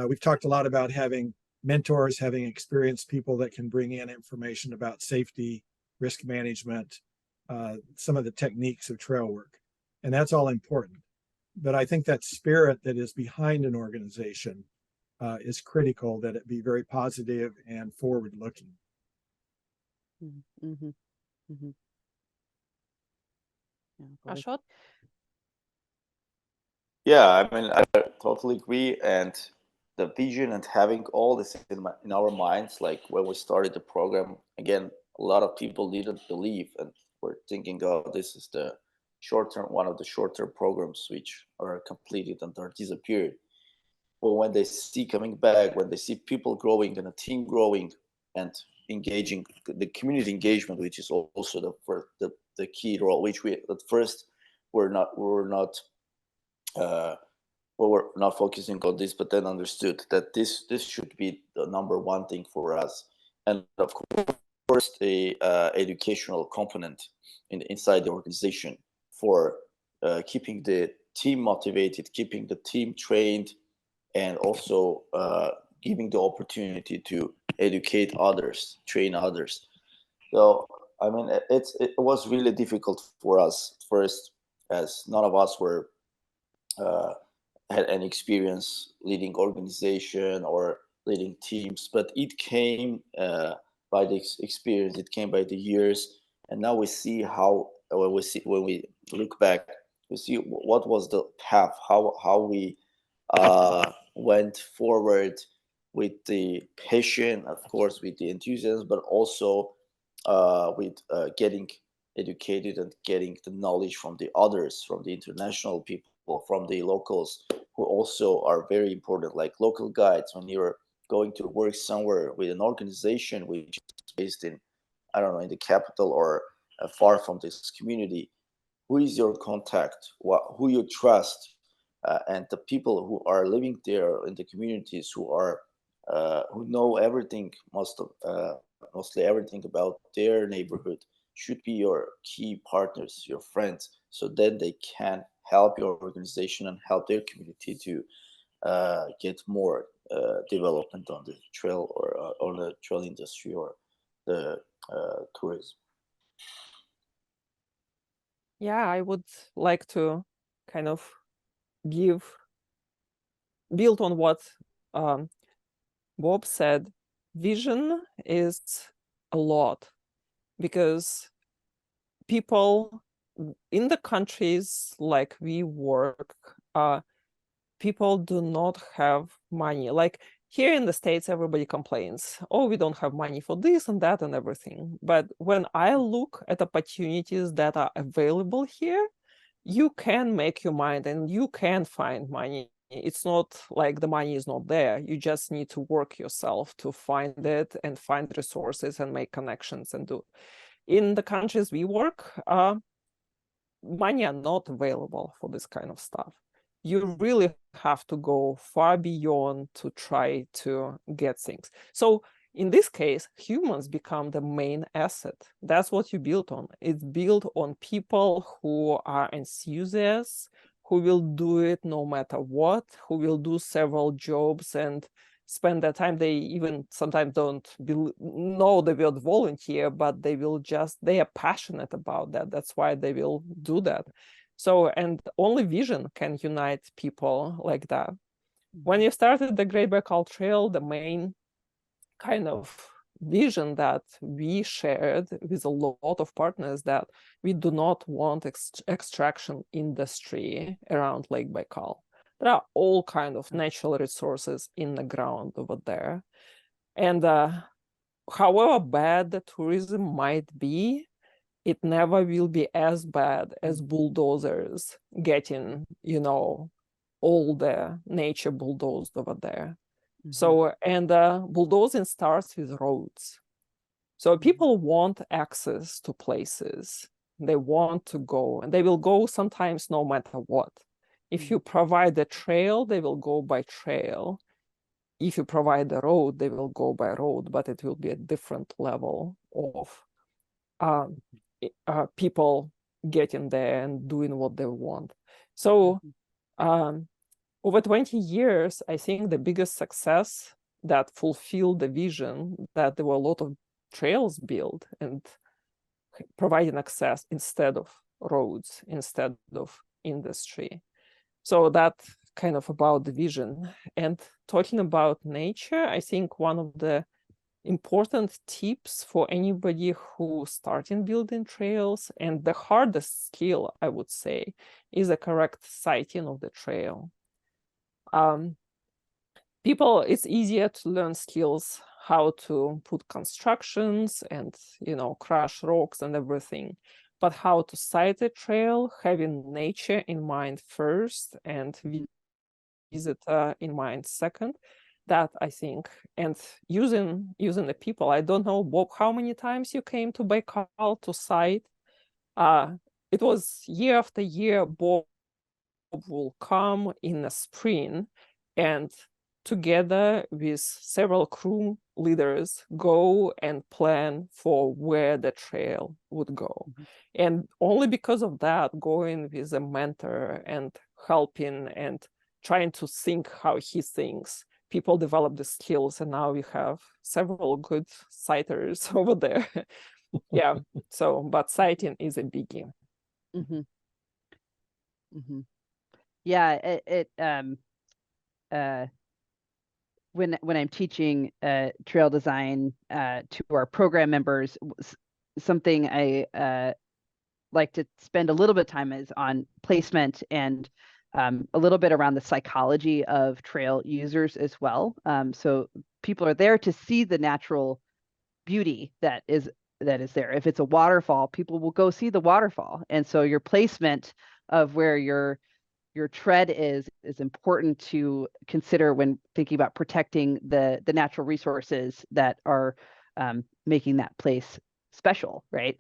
We've talked a lot about having mentors, having experienced people that can bring in information about safety risk management, some of the techniques of trail work. And that's all important. But I think that spirit that is behind an organization is critical, that it be very positive and forward-looking. Mm-hmm. Mm-hmm. Ashot? Yeah, I mean, I totally agree. And the vision and having all this in our minds, like when we started the program, again, a lot of people didn't believe and were thinking, oh, this is the short-term, one of the short-term programs which are completed and are disappeared. But when they see coming back, when they see people growing and a team growing and engaging, the community engagement, which is also the key role, which we at first were not we're not focusing on this, but then understood that this should be the number one thing for us. And of course, the educational component inside the organization for keeping the team motivated, keeping the team trained, and also giving the opportunity to educate others, train others. So, I mean, it was really difficult for us first, as none of us were had any experience leading organization or leading teams, but it came by the experience, it came by the years, and now we see how when we look back, we see what was the path, how we went forward with the passion, of course, with the enthusiasm, but also with getting educated and getting the knowledge from the others, from the international people, from the locals, who also are very important, like local guides. When you're going to work somewhere with an organization which is based in, I don't know, in the capital or far from this community, who is your contact, who you trust, and the people who are living there in the communities, who know everything, mostly everything about their neighborhood, should be your key partners, your friends, so then they can help your organization and help their community to get more development on the trail or on the trail industry or the tourism. Yeah, I would like to kind of build on what Bob said. Vision is a lot, because people in the countries like we work, people do not have money. Like here in the States, everybody complains, oh, we don't have money for this and that and everything. But when I look at opportunities that are available here, you can make your mind and you can find money. It's not like the money is not there. You just need to work yourself to find it and find resources and make connections and do. In the countries we work, money are not available for this kind of stuff. You really have to go far beyond to try to get things. So in this case, humans become the main asset. That's what you build on. It's built on people who are enthusiasts, who will do it no matter what, who will do several jobs and spend their time. They even sometimes don't know the word volunteer, but they are passionate about that. That's why they will do that. So, and only vision can unite people like that. When you started the Great Baikal Trail, the main kind of vision that we shared with a lot of partners, that we do not want extraction industry around Lake Baikal. There are all kinds of natural resources in the ground over there. And however bad the tourism might be, it never will be as bad as bulldozers getting, all the nature bulldozed over there. So, and bulldozing starts with roads. So people want access to places. They want to go, and they will go sometimes no matter what. If you provide a trail, they will go by trail. If you provide a road, they will go by road, but it will be a different level of people getting there and doing what they want. So over 20 years, I think the biggest success that fulfilled the vision, that there were a lot of trails built and providing access instead of roads, instead of industry. So that kind of about the vision. And talking about nature, I think one of the important tips for anybody who starting building trails, and the hardest skill, I would say, is a correct siting of the trail. It's easier to learn skills how to put constructions and, crush rocks and everything, but how to site a trail, having nature in mind first and visitor in mind second, that I think, and using the people. I don't know, Bob, how many times you came to Baikal to site. It was year after year. Bob will come in the spring and together with several crew leaders go and plan for where the trail would go. And only because of that, going with a mentor and helping and trying to think how he thinks, people develop the skills, and now we have several good sighters over there. Yeah, so, but sighting is a biggie. Mm-hmm. Mm-hmm. Yeah, when I'm teaching trail design to our program members, something I like to spend a little bit of time is on placement and a little bit around the psychology of trail users as well. So people are there to see the natural beauty that is there. If it's a waterfall, people will go see the waterfall, and so your placement of where your tread is important to consider when thinking about protecting the natural resources that are making that place special, right?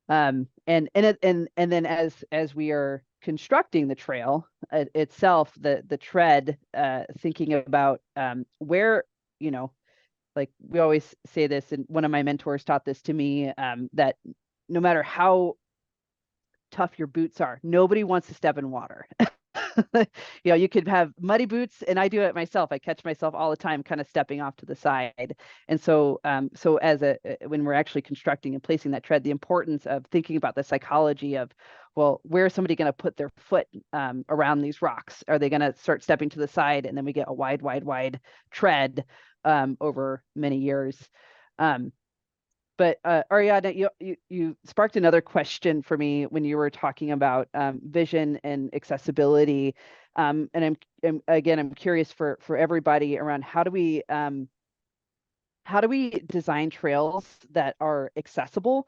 And then as we are constructing the trail itself, the tread, thinking about where, like we always say this, and one of my mentors taught this to me, that no matter how tough your boots are, nobody wants to step in water. You could have muddy boots, and I do it myself. I catch myself all the time kind of stepping off to the side. And so when we're actually constructing and placing that tread, the importance of thinking about the psychology of, well, where is somebody going to put their foot around these rocks? Are they going to start stepping to the side, and then we get a wide tread over many years? But Ariadna, you sparked another question for me when you were talking about vision and accessibility, and I'm curious for everybody around how do we design trails that are accessible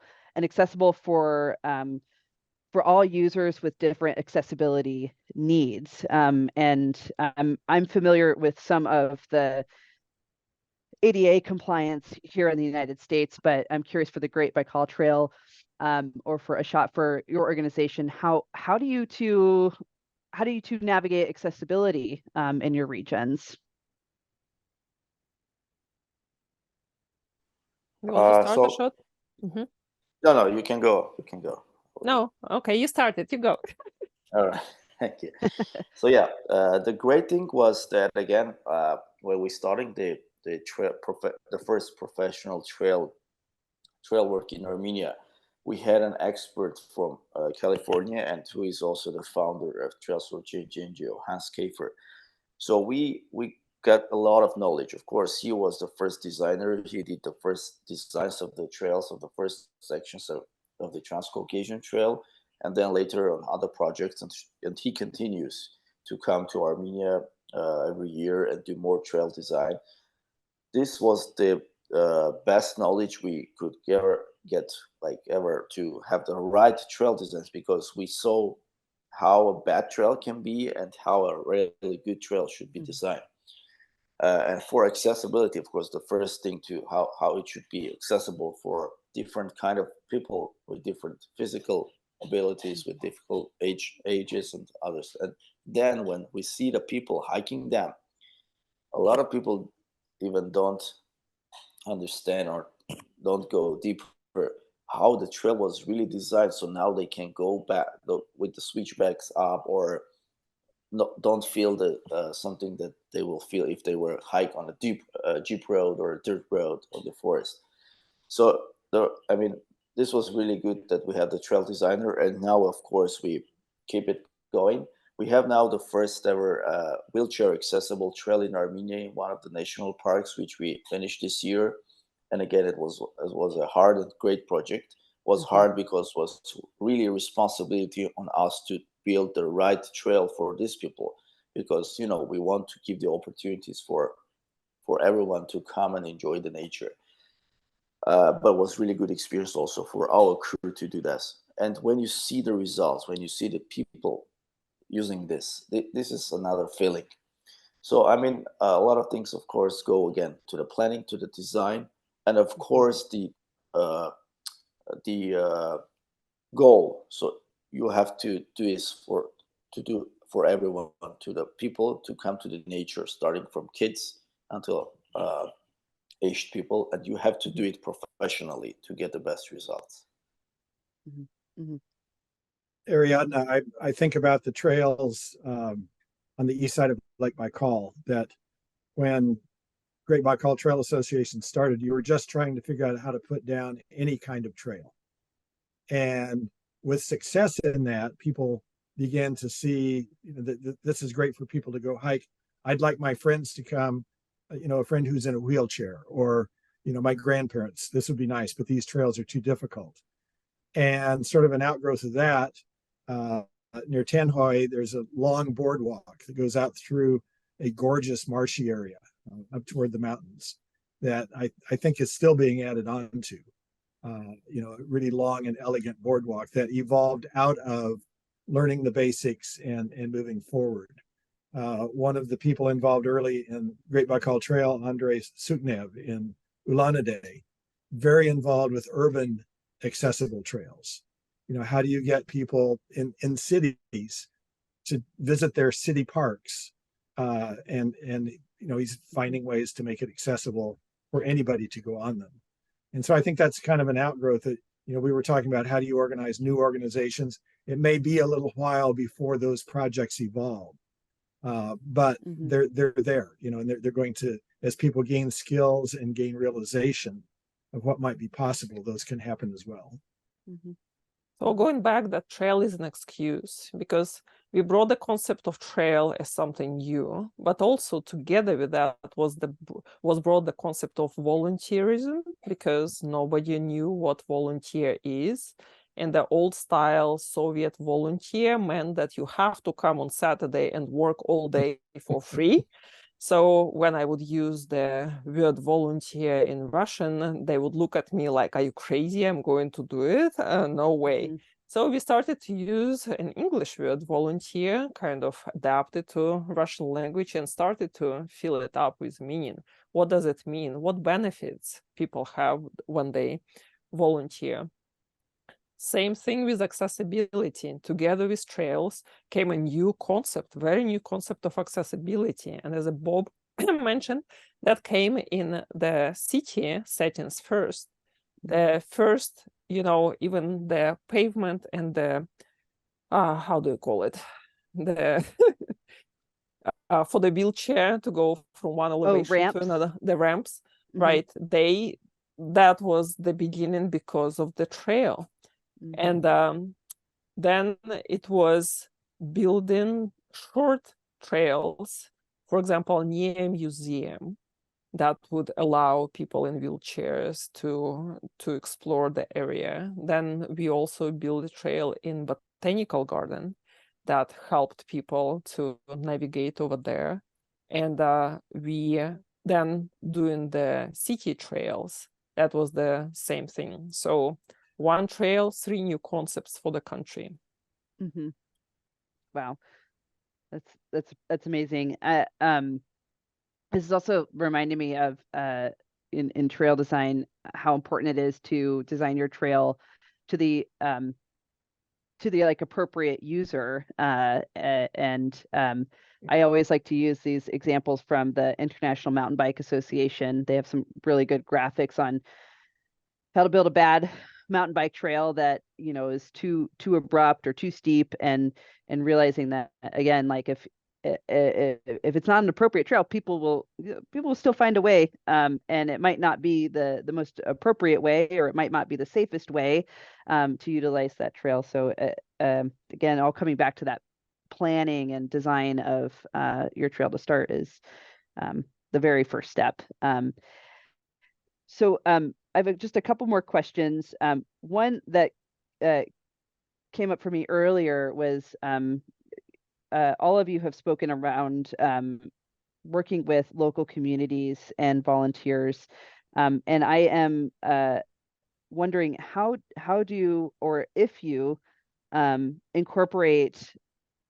for all users with different accessibility needs. And I'm familiar with some of the ADA compliance here in the United States, but I'm curious for the Great Baikal Trail, or for Ashot, for your organization, how do you two navigate accessibility in your regions? You want to start, So, Ashot? Mm-hmm. No, you can go. You can go. No, okay, you started. You go. All right, thank you. So yeah, the great thing was that again, when we starting the first professional trail work in Armenia, we had an expert from California, and who is also the founder of Trails for Change NGO, Hans Kafer. So we got a lot of knowledge. Of course, he was the first designer. He did the first designs of the trails, of the first sections of the Transcaucasian Trail, and then later on other projects. And he continues to come to Armenia every year and do more trail design. This was the best knowledge we could ever get, ever, to have the right trail designs, because we saw how a bad trail can be and how a really good trail should be designed. And for accessibility, of course, the first thing to how it should be accessible for different kind of people with different physical abilities, with difficult ages and others. And then when we see the people hiking them, a lot of people even don't understand or don't go deeper how the trail was really designed. So now they can go back with the switchbacks up, or don't feel something that they will feel if they were hike on a jeep road or a dirt road of the forest. So this was really good that we had the trail designer, and now of course we keep it going. We have now the first ever wheelchair accessible trail in Armenia in one of the national parks, which we finished this year. And again, it was a hard and great project. It was hard because it was really a responsibility on us to build the right trail for these people, because we want to give the opportunities for everyone to come and enjoy the nature. But it was really good experience also for our crew to do this. And when you see the results, when you see the people using this is another feeling. So I mean, a lot of things, of course, go again to the planning, to the design, and of course the goal. So you have to do for everyone, to the people, to come to the nature, starting from kids until aged people, and you have to do it professionally to get the best results. Ariadna, I think about the trails on the east side of Lake Baikal, that when Great Baikal Trail Association started, you were just trying to figure out how to put down any kind of trail. And with success in that, people began to see that this is great for people to go hike. I'd like my friends to come, a friend who's in a wheelchair, or my grandparents. This would be nice, but these trails are too difficult. And sort of an outgrowth of that, near Tanhoy, there's a long boardwalk that goes out through a gorgeous marshy area up toward the mountains that I think is still being added on to. A really long and elegant boardwalk that evolved out of learning the basics and moving forward. One of the people involved early in Great Baikal Trail, Andrei Suknev in Ulan-Ude, very involved with urban accessible trails. How do you get people in cities to visit their city parks? And he's finding ways to make it accessible for anybody to go on them. And so I think that's kind of an outgrowth that, we were talking about, how do you organize new organizations? It may be a little while before those projects evolve, but they're there, and they're going to, as people gain skills and gain realization of what might be possible, those can happen as well. So going back, that trail is an excuse, because we brought the concept of trail as something new, but also together with that was brought the concept of volunteerism, because nobody knew what volunteer is. And the old style Soviet volunteer meant that you have to come on Saturday and work all day for free. So when I would use the word volunteer in Russian, they would look at me like, are you crazy? I'm going to do it? No way. So we started to use an English word, volunteer, kind of adapted to Russian language, and started to fill it up with meaning. What does it mean? What benefits people have when they volunteer? Same thing with accessibility. Together with trails came a new concept, very new concept of accessibility. And as Bob mentioned, that came in the city settings first. The first, even the pavement and the, how do you call it? The for the wheelchair to go from one elevation to another, the ramps, right? That was the beginning because of the trail. And then it was building short trails, for example, near a museum, that would allow people in wheelchairs to explore the area. Then we also built a trail in Botanical Garden that helped people to navigate over there. And we then doing the city trails, that was the same thing. So one trail, 3 new concepts for the country. Wow, that's amazing. This is also reminding me of in trail design how important it is to design your trail to the like appropriate user. And I always like to use these examples from the International Mountain Bike Association. They have some really good graphics on how to build a bad mountain bike trail that is too abrupt or too steep, and realizing that, again, like if if it's not an appropriate trail, people will still find a way, and it might not be the most appropriate way, or it might not be the safest way to utilize that trail. So again, all coming back to that planning and design of your trail to start is the very first step. So I have just a couple more questions. One that came up for me earlier was all of you have spoken around working with local communities and volunteers. And I am wondering how do you, or if you incorporate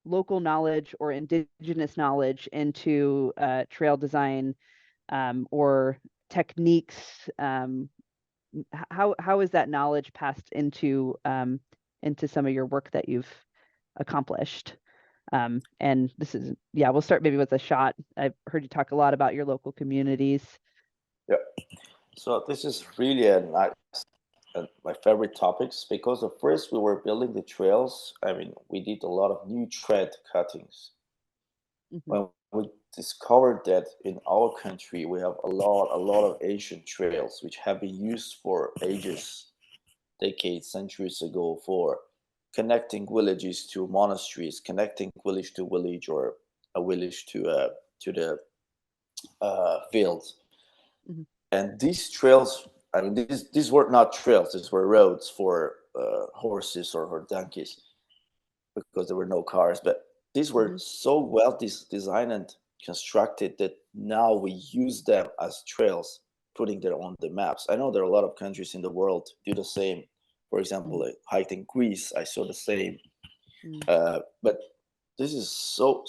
local knowledge or indigenous knowledge into trail design or techniques. How is that knowledge passed into some of your work that you've accomplished? And this is, we'll start maybe with Ashot. I've heard you talk a lot about your local communities. Yeah. So this is really my favorite topics, because at first we were building the trails. I mean, we did a lot of new tread cuttings. When we discovered that in our country we have a lot of ancient trails which have been used for ages, decades, centuries ago, for connecting villages to monasteries, connecting village to village, or a village to the fields. And these trails, I mean, these were not trails, these were roads for horses or donkeys, because there were no cars. But these were so well designed and constructed that now we use them as trails, putting them on the maps. I know there are a lot of countries in the world do the same. For example, I hiked in Greece, I saw the same. But this is so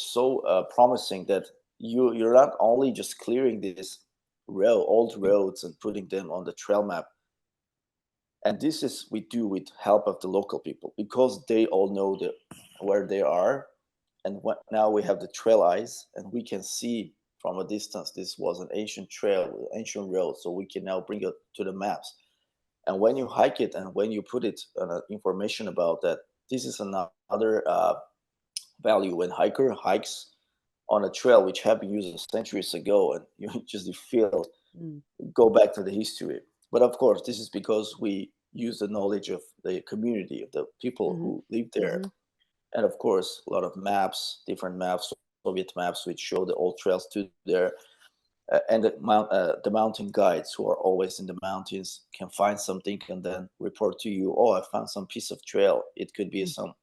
promising that you're not only just clearing these old roads and putting them on the trail map. And this is we do with help of the local people, because they all know where they are. And now we have the trail eyes, and we can see from a distance this was an ancient trail, ancient road, so we can now bring it to the maps. And when you hike it and when you put it information about that, this is another value. When hiker hikes on a trail which have been used centuries ago, and you just feel go back to the history. But of course, this is because we use the knowledge of the community, of the people who live there. And of course, a lot of maps, different maps, Soviet maps, which show the old trails to there. And the mountain guides who are always in the mountains can find something and then report to you, oh, I found some piece of trail. It could be some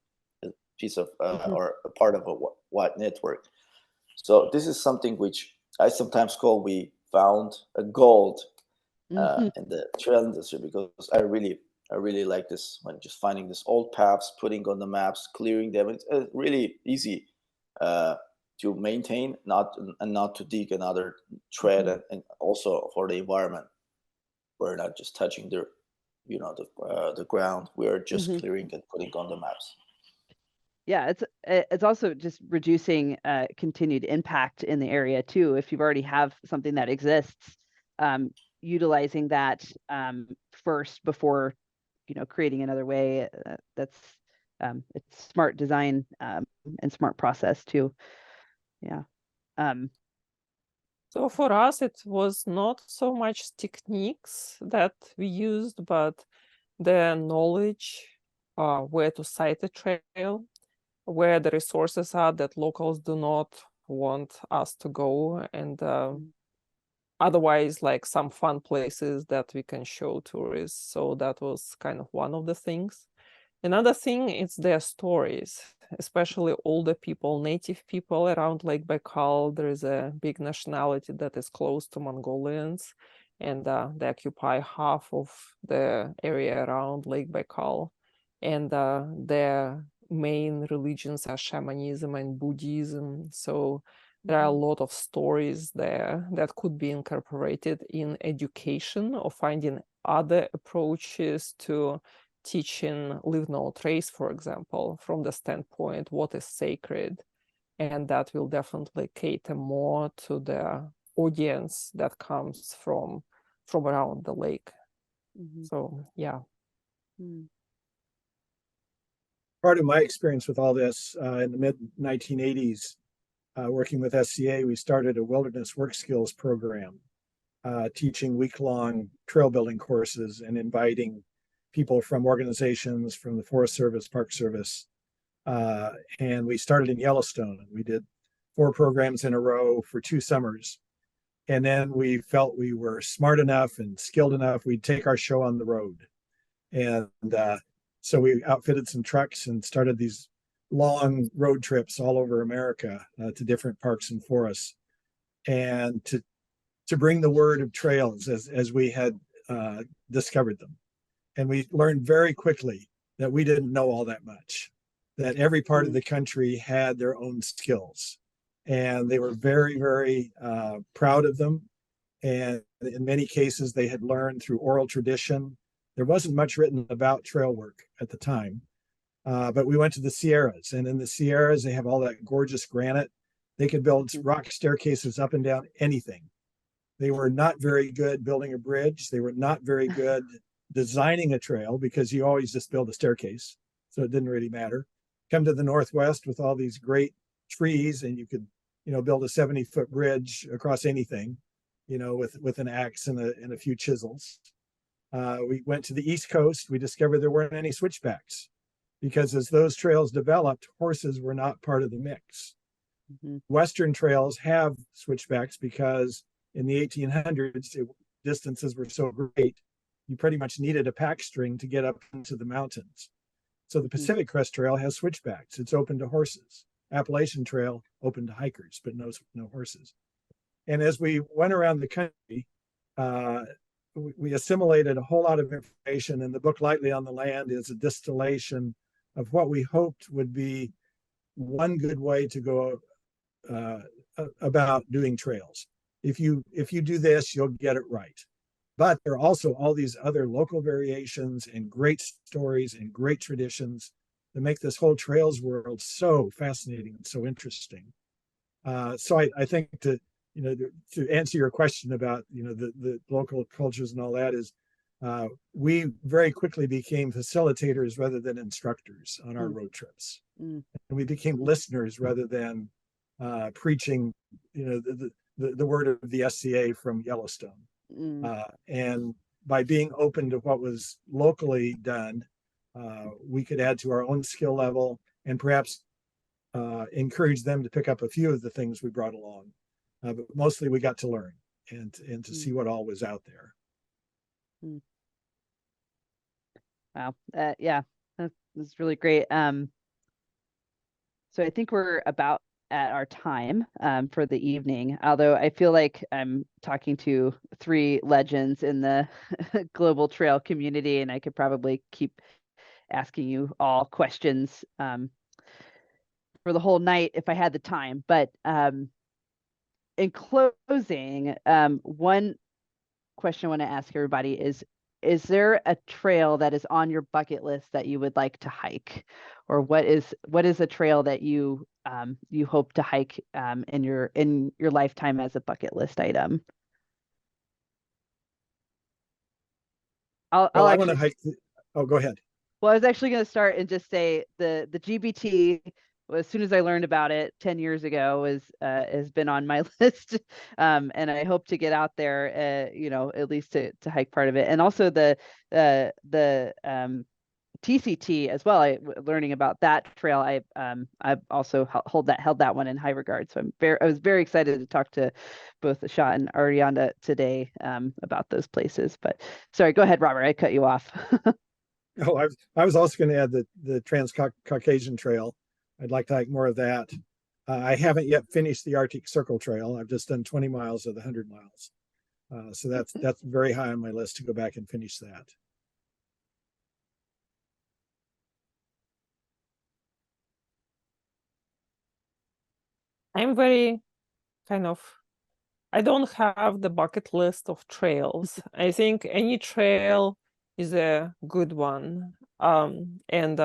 piece of or a part of a wide network. So this is something which I sometimes call we found a gold in the trail industry, because I really like this, when just finding these old paths, putting on the maps, clearing them. It's really easy to maintain, not to dig another tread, and also for the environment. We're not just touching the ground. We are just clearing and putting on the maps. Yeah, it's also just reducing continued impact in the area too. If you already have something that exists, utilizing that first before creating another way. That's it's smart design and smart process too. Yeah. So for us, it was not so much techniques that we used, but the knowledge where to site a trail, where the resources are that locals do not want us to go, and otherwise, like some fun places that we can show tourists. So that was kind of one of the things. Another thing is their stories, especially older people, native people around Lake Baikal. There is a big nationality that is close to Mongolians, and they occupy half of the area around Lake Baikal. And their main religions are shamanism and Buddhism. So there are a lot of stories there that could be incorporated in education, or finding other approaches to teaching leave no trace, for example, from the standpoint what is sacred. And that will definitely cater more to the audience that comes from around the lake. So yeah. Part of my experience with all this in the mid 1980s, working with SCA, we started a wilderness work skills program, teaching week-long trail building courses and inviting people from organizations, from the Forest Service, Park Service. And we started in Yellowstone. We did 4 programs in a row for 2 summers. And then we felt we were smart enough and skilled enough, we'd take our show on the road. And so we outfitted some trucks and started these long road trips all over America to different parks and forests, and to bring the word of trails as we had discovered them. And we learned very quickly that we didn't know all that much, that every part of the country had their own skills. And they were very, very proud of them. And in many cases, they had learned through oral tradition. There wasn't much written about trail work at the time. But we went to the Sierras, and in the Sierras, they have all that gorgeous granite. They could build rock staircases up and down anything. They were not very good building a bridge. They were not very good designing a trail, because you always just build a staircase. So it didn't really matter. Come to the Northwest with all these great trees, and you could, build a 70-foot bridge across anything, with an axe and a few chisels. We went to the East Coast. We discovered there weren't any switchbacks, because as those trails developed, horses were not part of the mix. Western trails have switchbacks because in the 1800s, distances were so great, you pretty much needed a pack string to get up into the mountains. So the Pacific Crest Trail has switchbacks. It's open to horses. Appalachian Trail open to hikers, but no horses. And as we went around the country, we assimilated a whole lot of information, and the book Lightly on the Land is a distillation of what we hoped would be one good way to go about doing trails. If you do this, you'll get it right. But there are also all these other local variations and great stories and great traditions that make this whole trails world so fascinating and so interesting. So I think to answer your question about the local cultures and all that is, we very quickly became facilitators rather than instructors on our road trips. And we became listeners rather than preaching the word of the SCA from Yellowstone. And by being open to what was locally done, we could add to our own skill level and perhaps encourage them to pick up a few of the things we brought along. But mostly we got to learn and to see what all was out there. Wow. Yeah, that's really great. So I think we're about at our time for the evening, although I feel like I'm talking to 3 legends in the global trail community, and I could probably keep asking you all questions for the whole night if I had the time. But in closing, one question I want to ask everybody is there a trail that is on your bucket list that you would like to hike, or what is a trail that you hope to hike in your lifetime as a bucket list item? I want to hike. Oh, go ahead. Well, I was actually going to start and just say the GBT, as soon as I learned about it 10 years ago, has been on my list, and I hope to get out there, at least to hike part of it, and also the TCT as well. Learning about that trail, I've also held that one in high regard. So I was very excited to talk to both Ashot and Ariadna today about those places. But sorry, go ahead, Robert. I cut you off. Oh, I was also going to add the Trans-Caucasian Trail. I'd like to hike more of that. I haven't yet finished the Arctic Circle Trail. I've just done 20 miles of the 100 miles. So that's very high on my list to go back and finish that. I'm very I don't have the bucket list of trails. I think any trail is a good one. And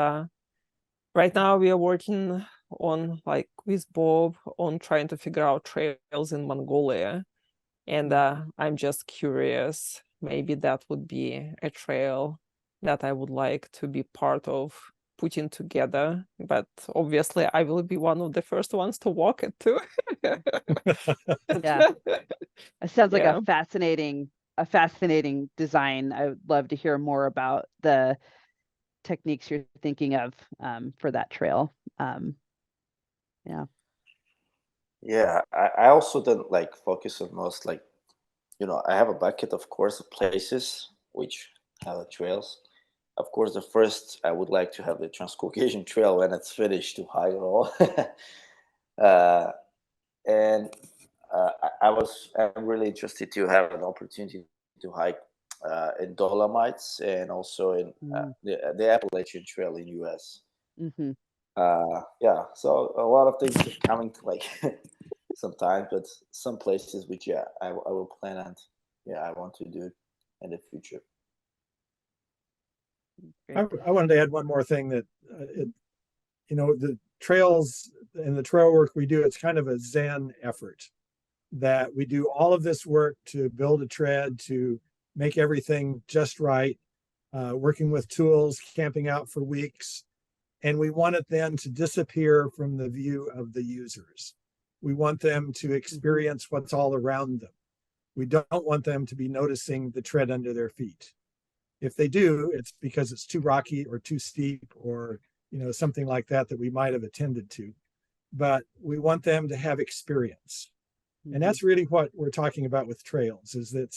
right now we are working on, with Bob, on trying to figure out trails in Mongolia. And I'm just curious, maybe that would be a trail that I would like to be part of putting together, but obviously I will be one of the first ones to walk it too. Yeah. It sounds like Yeah. a fascinating design. I would love to hear more about the techniques you're thinking of for that trail. Yeah. Yeah, I also don't like focus on most like, I have a bucket, of course, of places which have trails. Of course, the first I would like to have the Transcaucasian Trail when it's finished to hike it all. And I'm really interested to have an opportunity to hike in Dolomites and also in the Appalachian Trail in US. Mm-hmm. Yeah, so a lot of things are coming to like sometimes, but some places which I will plan on. Yeah, I want to do in the future. I wanted to add one more thing that the trails and the trail work we do, it's kind of a Zen effort that we do all of this work to build a tread, to make everything just right, working with tools, camping out for weeks. And we want it then to disappear from the view of the users. We want them to experience what's all around them. We don't want them to be noticing the tread under their feet. If they do, it's because it's too rocky or too steep or something like that we might have attended to. But we want them to have experience. And that's really what we're talking about with trails, is that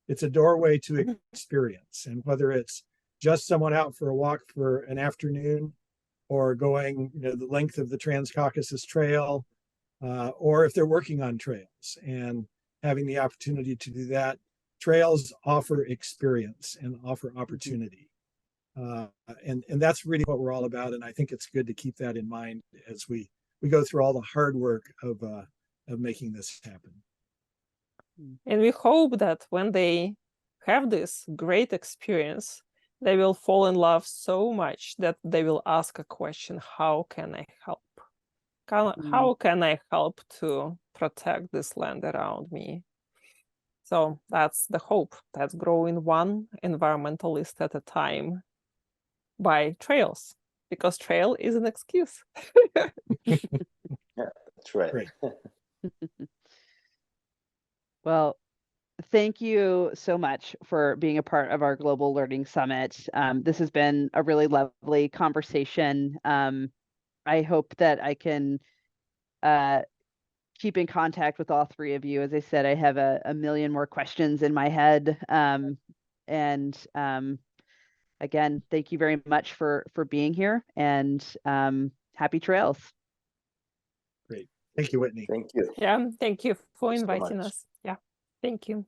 it's a doorway to experience. And whether it's just someone out for a walk for an afternoon or going the length of the Trans-Caucasus Trail, or if they're working on trails and having the opportunity to do that, trails offer experience and offer opportunity. And that's really what we're all about. And I think it's good to keep that in mind as we go through all the hard work of making this happen. And we hope that when they have this great experience, they will fall in love so much that they will ask a question: how can I help? How can I help to protect this land around me? So that's the hope. That's growing one environmentalist at a time by trails, because trail is an excuse. Yeah, that's right. Great. Well, thank you so much for being a part of our Global Learning Summit. This has been a really lovely conversation. I hope that I can keep in contact with all three of you. As I said, I have a million more questions in my head. Again, thank you very much for being here, and happy trails. Great. Thank you, Whitney. Thank you. Yeah, thank you for Thanks so inviting much. us. Yeah, thank you.